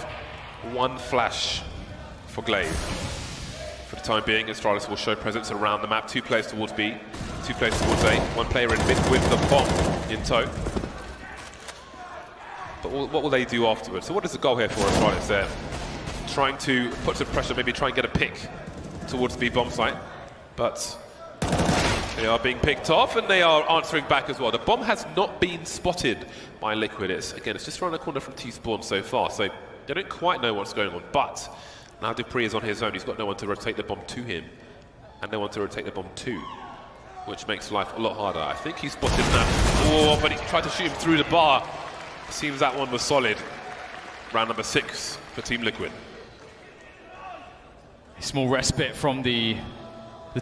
1 flash for Glaive. For the time being, Astralis will show presence around the map. 2 players towards B, 2 players towards A, 1 player in mid with the bomb in tow. But what will they do afterwards? So what is the goal here for Astralis? They're trying to put some pressure, maybe try and get a pick towards the bomb site. But they are being picked off, and they are answering back as well. The bomb has not been spotted by Liquid. It's just around the corner from T-spawn so far, so they don't quite know what's going on. But now dupreeh is on his own. He's got no one to rotate the bomb to him, and no one to rotate the bomb to, which makes life a lot harder. I think he spotted that. Oh, but he tried to shoot him through the bar. Seems that one was solid. Round number 6 for Team Liquid. A small respite from the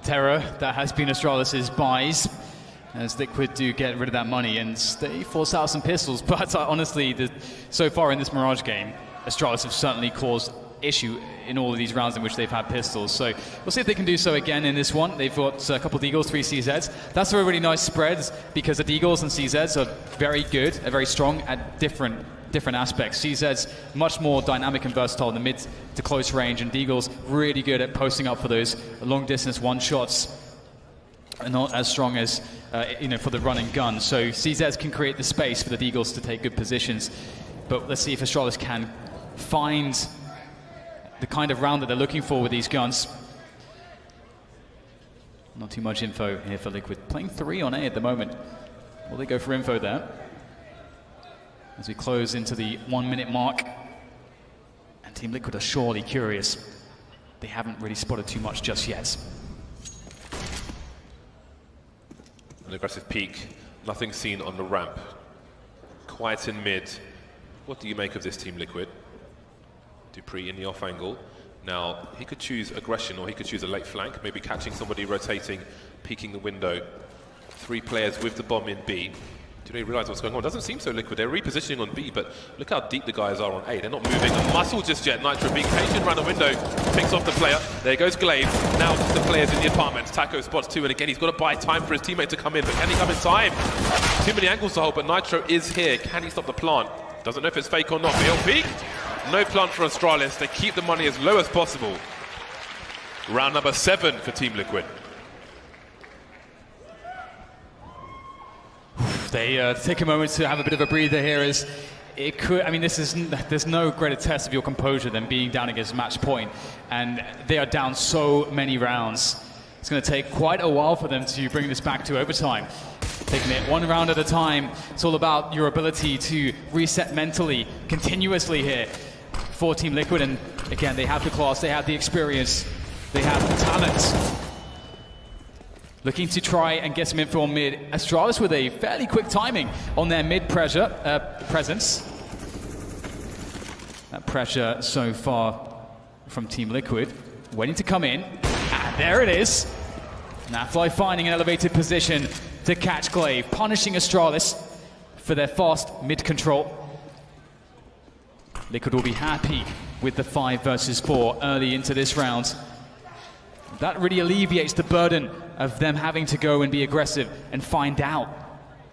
terror that has been Astralis' buys, as Liquid do get rid of that money, and they force out some pistols. But honestly, so far in this Mirage game, Astralis have certainly caused issue in all of these rounds in which they've had pistols. So we'll see if they can do so again in this one. They've got a couple of Deagles, 3 CZs. That's a really nice spread because the Deagles and CZs are very good, are very strong at different aspects. CZs much more dynamic and versatile in the mid to close range, and Deagles really good at posting up for those long distance one shots, and not as strong as for the run and gun. So CZs can create the space for the Deagles to take good positions. But let's see if Astralis can find the kind of round that they're looking for with these guns. Not too much info here for Liquid. Playing 3 on A at the moment. Will they go for info there? As we close into the 1 minute mark. And Team Liquid are surely curious. They haven't really spotted too much just yet. An aggressive peek. Nothing seen on the ramp. Quiet in mid. What do you make of this Team Liquid? dupreeh in the off angle. Now, he could choose aggression or he could choose a late flank, maybe catching somebody rotating, peeking the window. 3 players with the bomb in B. Do they realize what's going on? It doesn't seem so Liquid. They're repositioning on B, but look how deep the guys are on A. They're not moving a muscle just yet. Nitro being patient around the window, picks off the player. There goes Glaive. Now just the players in the apartment. Taco spots 2, and again, he's got to buy time for his teammate to come in, but can he come in time? Too many angles to hold, but Nitro is here. Can he stop the plant? Doesn't know if it's fake or not. He'll peek. No plant for Astralis. They keep the money as low as possible. Round number 7 for Team Liquid. They take a moment to have a bit of a breather here as it could, I mean, there's no greater test of your composure than being down against match point, and they are down so many rounds. It's going to take quite a while for them to bring this back to overtime. Taking it 1 round at a time. It's all about your ability to reset mentally, continuously here for Team Liquid, and again, they have the class, they have the experience, they have the talent. Looking to try and get some info on mid. Astralis with a fairly quick timing on their mid presence. That pressure so far from Team Liquid. Waiting to come in. And there it is. Nafly finding an elevated position to catch Glaive. Punishing Astralis for their fast mid control. Liquid will be happy with the 5 versus 4 early into this round. That really alleviates the burden of them having to go and be aggressive and find out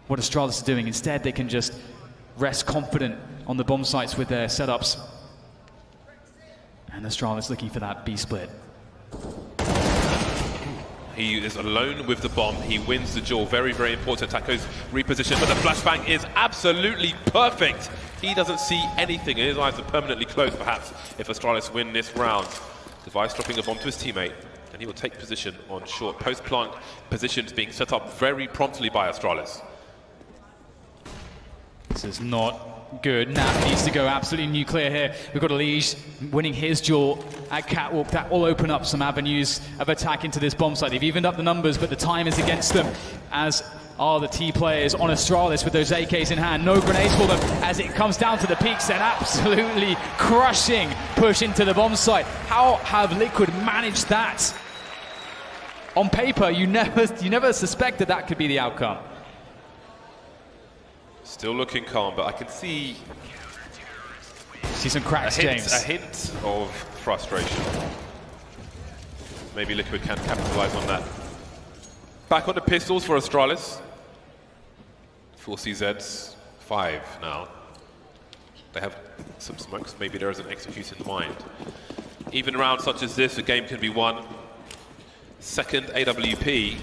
what Astralis is doing. Instead, they can just rest confident on the bomb sites with their setups. And Astralis looking for that B split. He is alone with the bomb. He wins the duel. Very, very important. Taco's reposition, but the flashbang is absolutely perfect. He doesn't see anything, and his eyes are permanently closed, perhaps, if Astralis win this round. Device dropping a bomb to his teammate, and he will take position on short. Post-plant positions being set up very promptly by Astralis. This is not good. Naf needs to go absolutely nuclear here. We've got Elige winning his duel at Catwalk. That will open up some avenues of attack into this bomb site. They've evened up the numbers, but the time is against them, as are the T players on Astralis with those AKs in hand. No grenades for them as it comes down to the peaks. An absolutely crushing push into the bomb site. How have Liquid managed that? On paper, you never suspected that could be the outcome. Still looking calm, but I can see some cracks, James. A hint of frustration. Maybe Liquid can capitalize on that. Back on the pistols for Astralis. 4 CZs, 5 now. They have some smokes. Maybe there is an execute in mind. Even rounds such as this, a game can be won. Second AWP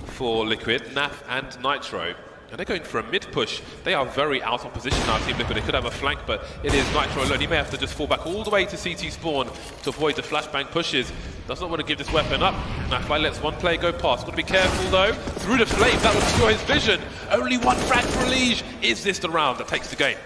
for Liquid, Naf and Nitro. And they're going for a mid push. They are very out of position now, Team Liquid. They could have a flank, but it is Nitro alone. He may have to just fall back all the way to CT spawn to avoid the flashbang pushes. Does not want to give this weapon up. Nafly lets 1 player go past. Got to be careful though. Through the flames, that would destroy his vision. Only 1 frag for Elige. Is this the round that takes the game?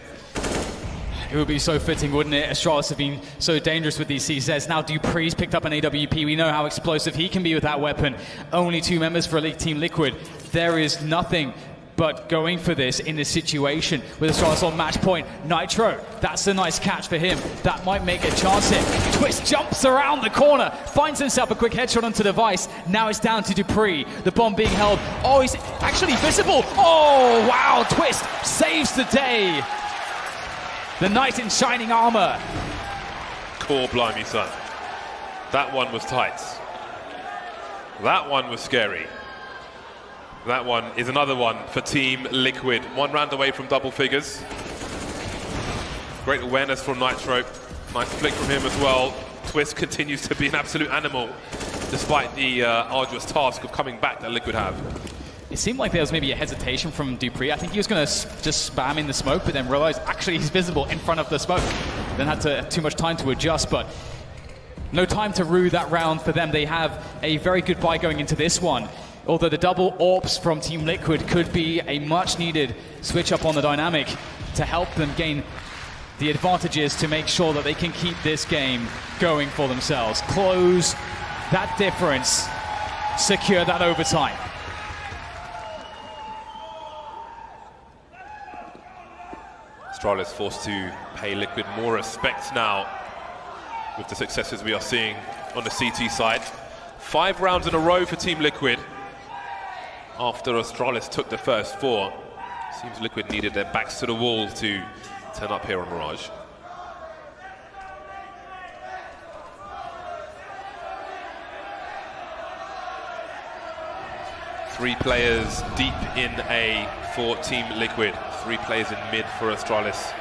It would be so fitting, wouldn't it? Astralis have been so dangerous with these CZs. Now dupreeh's picked up an AWP. We know how explosive he can be with that weapon. Only 2 members for Team Liquid. There is nothing but going for this in this situation with Astralis on match point. Nitro, that's a nice catch for him. That might make a chance here. Twist jumps around the corner, finds himself a quick headshot onto the device. Now it's down to dupreeh. The bomb being held. Oh, he's actually visible. Oh, wow, Twist saves the day. The knight in shining armor. Core blimey, son. That one was tight. That one was scary. That one is another one for Team Liquid. 1 round away from double figures. Great awareness from Nitro. Nice flick from him as well. Twist continues to be an absolute animal, despite the arduous task of coming back that Liquid have. It seemed like there was maybe a hesitation from dupreeh. I think he was going to just spam in the smoke, but then realized actually he's visible in front of the smoke. Then had too much time to adjust, but No time to rue that round for them. They have a very good buy going into this one. Although the double AWPs from Team Liquid could be a much needed switch up on the dynamic to help them gain the advantages to make sure that they can keep this game going for themselves. Close that difference, secure that overtime. Astralis forced to pay Liquid more respect now with the successes we are seeing on the CT side. 5 rounds in a row for Team Liquid after Astralis took the first 4. Seems Liquid needed their backs to the wall to turn up here on Mirage. Three players deep in A for Team Liquid. 3 players in mid for Astralis.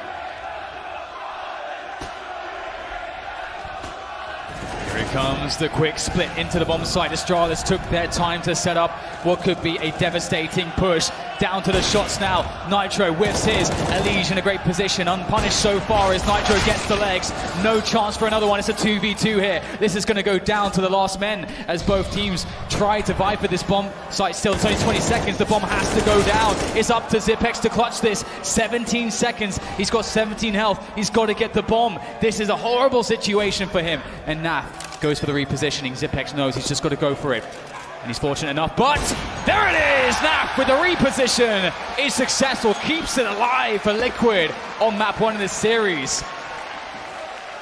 Here comes the quick split into the bomb site. Astralis took their time to set up what could be a devastating push. Down to the shots now. Nitro whiffs his. Elige in a great position. Unpunished so far as Nitro gets the legs. No chance for another one. It's a 2v2 here. This is going to go down to the last men as both teams try to vie for this bomb site still. It's only 20 seconds. The bomb has to go down. It's up to Zipex to clutch this. 17 seconds. He's got 17 health. He's got to get the bomb. This is a horrible situation for him. And Naf goes for the repositioning. Zipex knows he's just got to go for it. And he's fortunate enough, but there it is! Naf with the reposition is successful, keeps it alive for Liquid on map 1 in this series.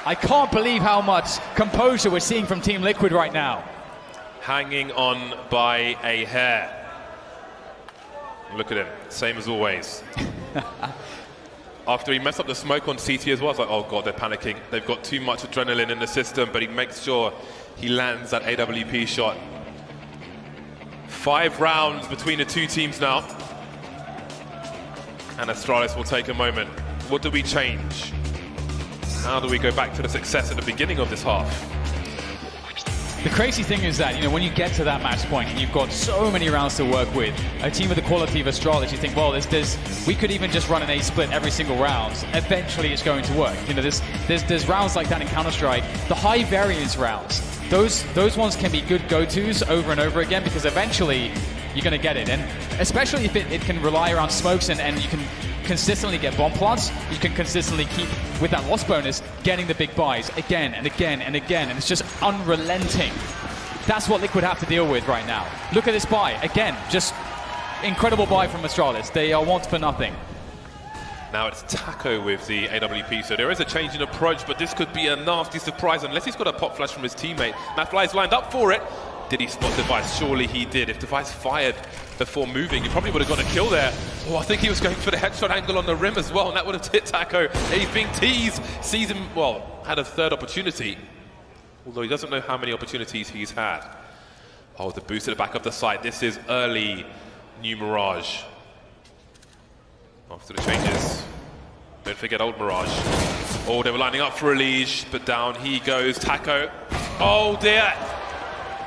I can't believe how much composure we're seeing from Team Liquid right now. Hanging on by a hair. Look at him, same as always. After he messed up the smoke on CT as well, I was like, oh god, they're panicking. They've got too much adrenaline in the system, but he makes sure he lands that AWP shot. 5 rounds between the 2 teams now. And Astralis will take a moment. What do we change? How do we go back to the success at the beginning of this half? The crazy thing is that, when you get to that match point and you've got so many rounds to work with, a team with the quality of Astralis, you think, well, we could even just run an A split every single round. Eventually it's going to work. There's rounds like that in Counter-Strike. The high variance rounds, those ones can be good go-tos over and over again because eventually you're going to get it. And especially if it can rely around smokes and you can consistently get bomb plants, you can consistently keep, with that loss bonus, getting the big buys again and again and again, and it's just unrelenting. That's what Liquid have to deal with right now. Look at this buy, again, just incredible buy from Astralis. They are want for nothing. Now it's Taco with the AWP, so there is a change in approach, but this could be a nasty surprise unless he's got a pop flash from his teammate. Mafly's lined up for it. Did he spot Device? Surely he did. If Device fired before moving, he probably would have got a kill there. Oh, I think he was going for the headshot angle on the rim as well, and that would have hit Taco. He's being teased. Sees him, well, had a third opportunity, although he doesn't know how many opportunities he's had. Oh, the boost at the back of the site. This is early new Mirage. After the changes, don't forget old Mirage. Oh, they were lining up for Elige, but down he goes. Taco. Oh dear.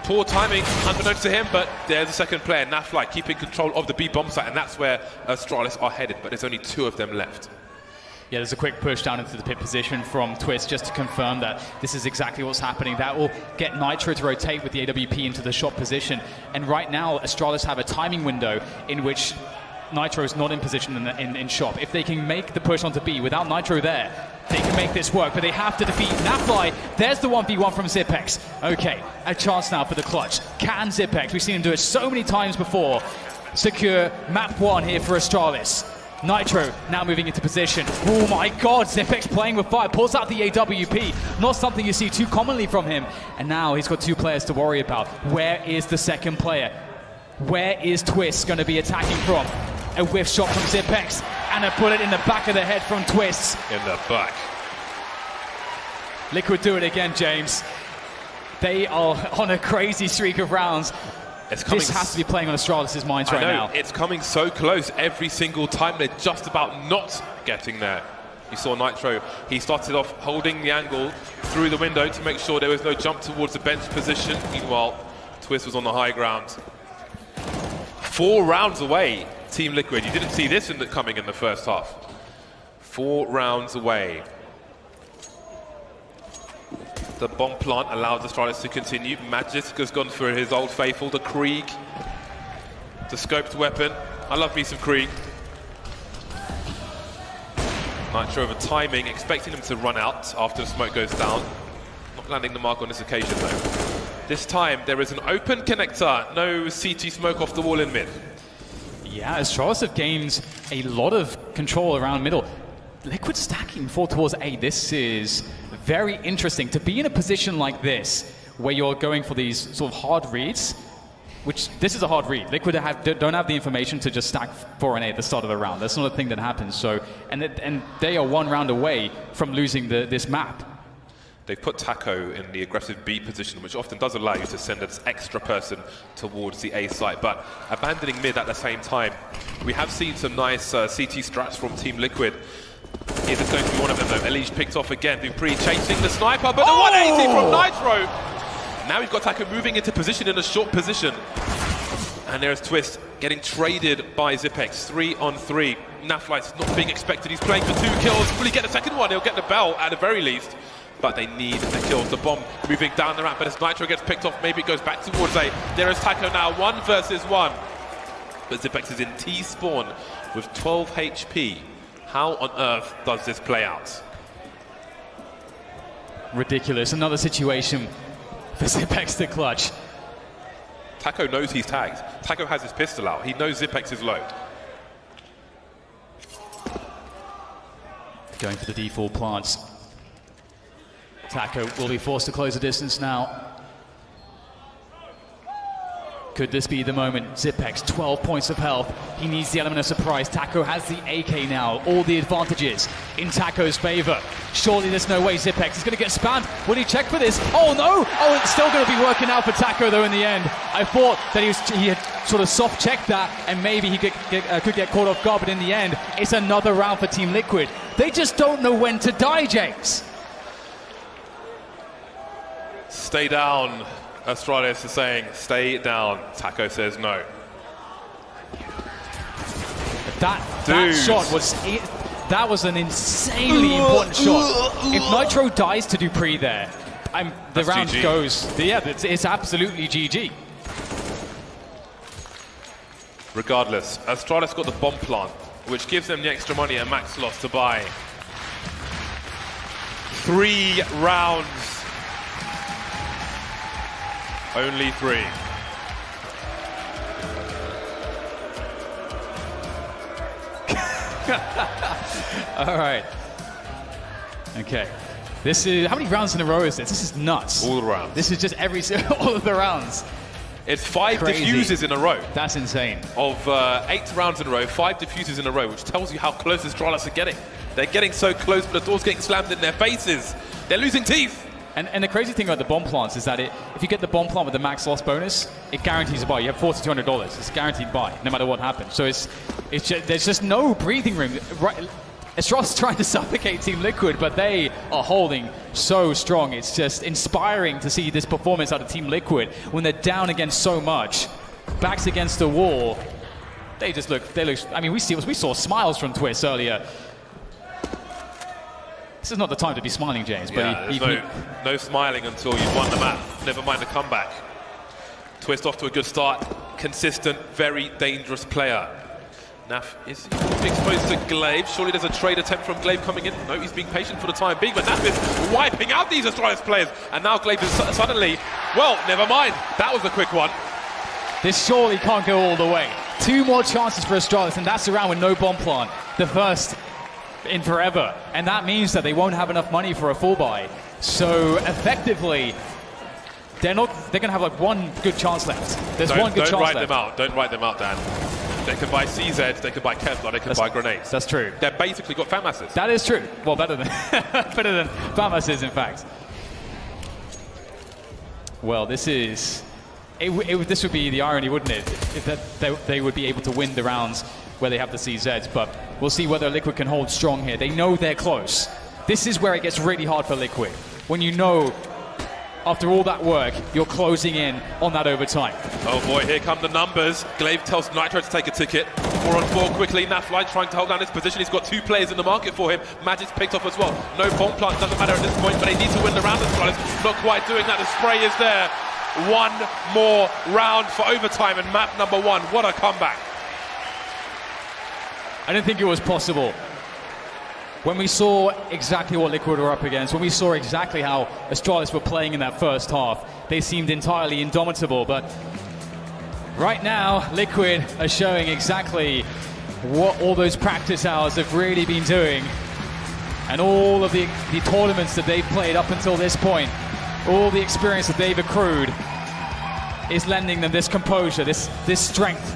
Poor timing, unbeknownst to him, but there's a second player, Nafly, keeping control of the B bomb site, and that's where Astralis are headed, but there's only 2 of them left. Yeah, there's a quick push down into the pit position from Twist just to confirm that this is exactly what's happening. That will get Nitro to rotate with the AWP into the shot position, and right now Astralis have a timing window in which Nitro is not in position in shop. If they can make the push onto B without Nitro there, they can make this work, but they have to defeat Nafly. There's the 1v1 from Zipex. Okay, a chance now for the clutch. Can Zipex, we've seen him do it so many times before, secure map 1 here for Astralis. Nitro now moving into position. Oh my god, Zipex playing with fire, pulls out the AWP. Not something you see too commonly from him. And now he's got 2 players to worry about. Where is the second player? Where is Twist going to be attacking from? A whiff shot from Zipex and a bullet in the back of the head from Twist. In the back. Liquid do it again, James. They are on a crazy streak of rounds. This has to be playing on Astralis' minds right now. It's coming so close every single time. They're just about not getting there. You saw Nitro, he started off holding the angle through the window to make sure there was no jump towards the bench position. Meanwhile, Twist was on the high ground. 4 rounds away, Team Liquid. You didn't see this coming in the first half. 4 rounds away. The bomb plant allows Astralis to continue. Magisk has gone for his old faithful, the Krieg. The scoped weapon. I love me some Krieg. Nitro over timing, expecting him to run out after the smoke goes down. Not landing the mark on this occasion though. This time there is an open connector, no CT smoke off the wall in mid. Yeah, Astralis have gained a lot of control around middle. Liquid stacking forward towards A. This is very interesting. To be in a position like this, where you're going for these sort of hard reads, which this is a hard read. Liquid don't have the information to just stack 4 and A at the start of the round. That's not a thing that happens. So, and they are 1 round away from losing this map. They've put Taco in the aggressive B position, which often does allow you to send an extra person towards the A site, but abandoning mid at the same time. We have seen some nice CT strats from Team Liquid. Is this going to be one of them though? Elige picked off again. Dupree chasing the sniper, but the 180 from Nitro! Now we've got Taco moving into position in a short position. And there's Twist getting traded by Zipex, 3-on-3. Naflight's not being expected, he's playing for 2 kills. Will he get the second one? He'll get the bell at the very least. But they need the kills. The bomb moving down the ramp, but as Nitro gets picked off, maybe it goes back towards A. There is Taco now, 1 versus 1. But Zipex is in T-spawn with 12 HP. How on earth does this play out? Ridiculous. Another situation for Zipex to clutch. Taco knows he's tagged. Taco has his pistol out. He knows Zipex is low. Going for the default plants. Taco will be forced to close the distance now. Could this be the moment? Zipex, 12 points of health. He needs the element of surprise. Taco has the AK now. All the advantages in Taco's favor. Surely there's no way Zipex is going to get spammed. Will he check for this? Oh no! Oh, it's still going to be working out for Taco though in the end. I thought that he had sort of soft checked that and maybe he could get caught off guard, but in the end, it's another round for Team Liquid. They just don't know when to die, James. Stay down. Astralis is saying, stay down. Taco says no. That shot was... That was an insanely important shot. If Nitro dies to Dupree there, the round GG. Goes... Yeah, it's absolutely GG. Regardless, Astralis got the bomb plant, which gives them the extra money at max loss to buy 3 rounds. Only 3. All right. Okay. This is... How many rounds in a row is this? This is nuts. All the rounds. This is just all of the rounds. It's 5 Crazy. diffuses in a row. That's insane. Of 8 rounds in a row, 5 diffuses in a row, which tells you how close Astralis are getting. They're getting so close, but the door's getting slammed in their faces. They're losing teeth. And the crazy thing about the bomb plants is that if you get the bomb plant with the max loss bonus, it guarantees a buy. You have $4,200. It's guaranteed buy, no matter what happens. So there's just no breathing room. Right, Astralis is trying to suffocate Team Liquid, but they are holding so strong. It's just inspiring to see this performance out of Team Liquid when they're down against so much, backs against the wall. They look. I mean, we saw smiles from Twist earlier. This is not the time to be smiling, James. Yeah, but no smiling until you've won the map. Never mind the comeback. Twist off to a good start. Consistent, very dangerous player. Naf is exposed to Glaive. Surely there's a trade attempt from Glaive coming in. No, he's being patient for the time being, but Naf is wiping out these Astralis players. And now Glaive is suddenly, well, never mind. That was a quick one. This surely can't go all the way. 2 more chances for Astralis, and that's the round with no bomb plant. The first in forever, and that means that they won't have enough money for a full buy. So effectively, they're going to have like 1 good chance left. There's 1 good chance left. Don't write them out. Don't write them out, Dan. They can buy CZ, they can buy Kevlar, they can buy grenades. That's true. They've basically got FAMASs. That is true. Well, better than FAMAS is, in fact. Well, this is... this would be the irony, wouldn't it? That they would be able to win the rounds where they have the CZs, but we'll see whether Liquid can hold strong here. They know they're close. This is where it gets really hard for Liquid. When you know after all that work, you're closing in on that overtime. Oh boy, here come the numbers. Glaive tells Nitro to take a ticket. 4-on-4 quickly. Nafly trying to hold down his position. He's got 2 players in the market for him. Magic's picked off as well. No bomb plant, doesn't matter at this point, but they need to win the round. Astralis not quite doing that. The spray is there. One more round for overtime and map number 1. What a comeback. I didn't think it was possible. When we saw exactly what Liquid were up against, when we saw exactly how Astralis were playing in that first half, they seemed entirely indomitable. But right now, Liquid are showing exactly what all those practice hours have really been doing. And all of the tournaments that they've played up until this point, all the experience that they've accrued is lending them this composure, this strength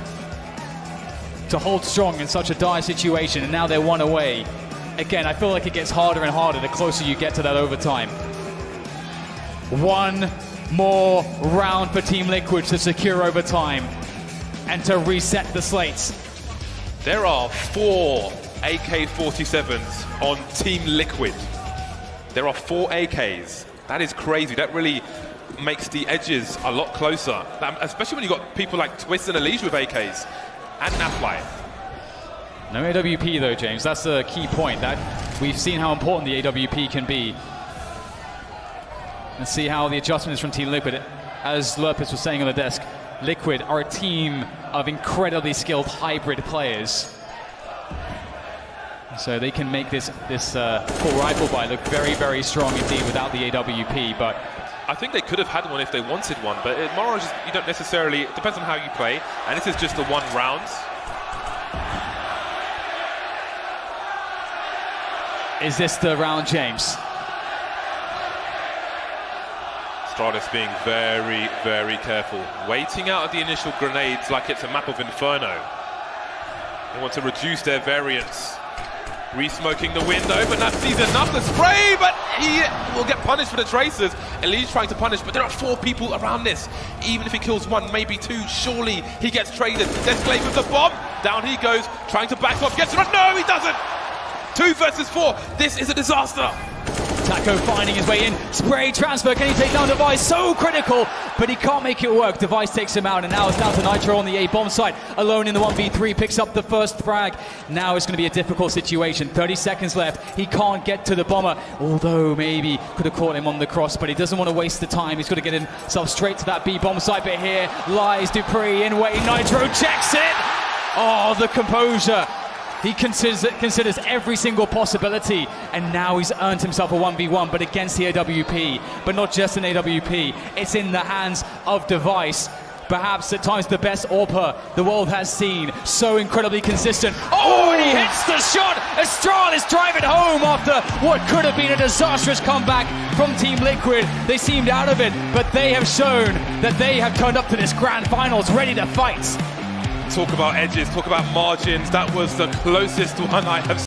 to hold strong in such a dire situation. And now they're 1 away. Again, I feel like it gets harder and harder the closer you get to that overtime. 1 more round for Team Liquid to secure overtime and to reset the slates. There are 4 AK-47s on Team Liquid. There are 4 AKs. That is crazy. That really makes the edges a lot closer, especially when you've got people like Twist and Elise with AKs and Nafly. No AWP though, James. That's a key point. That we've seen how important the AWP can be. Let's see how the adjustment is from Team Liquid. As Lurpus was saying on the desk, Liquid are a team of incredibly skilled hybrid players. So they can make this full rifle buy look very, very strong indeed without the AWP. But I think they could have had one if they wanted one, but Mirage, you don't necessarily, it depends on how you play, and this is just the 1 round. Is this the round, James? Astralis being very, very careful. Waiting out of the initial grenades like it's a map of Inferno. They want to reduce their variance. Re-smoking the window, but that sees enough to spray, but he will get punished for the tracers. Elise trying to punish, but there are 4 people around this. Even if he kills 1, maybe 2, surely he gets traded. There's Glaive with the bomb. Down he goes, trying to back off. Gets it, no, he doesn't. 2 versus 4. This is a disaster. Taco finding his way in. Spray transfer. Can he take down Device? So critical, but he can't make it work. Device takes him out, and now it's down to Nitro on the A bomb site. Alone in the 1v3, picks up the first frag. Now it's going to be a difficult situation. 30 seconds left. He can't get to the bomber, although maybe could have caught him on the cross, but he doesn't want to waste the time. He's got to get himself straight to that B bomb site, but here lies Dupree in waiting. Nitro checks it. Oh, the composure. He considers every single possibility, and now he's earned himself a 1v1, but against the AWP. But not just an AWP, it's in the hands of Device. Perhaps at times the best AWPer the world has seen. So incredibly consistent. Oh, and he hits the shot! Astralis drive it home after what could have been a disastrous comeback from Team Liquid. They seemed out of it, but they have shown that they have turned up to this grand finals ready to fight. Talk about edges, talk about margins. That was the closest one I have seen.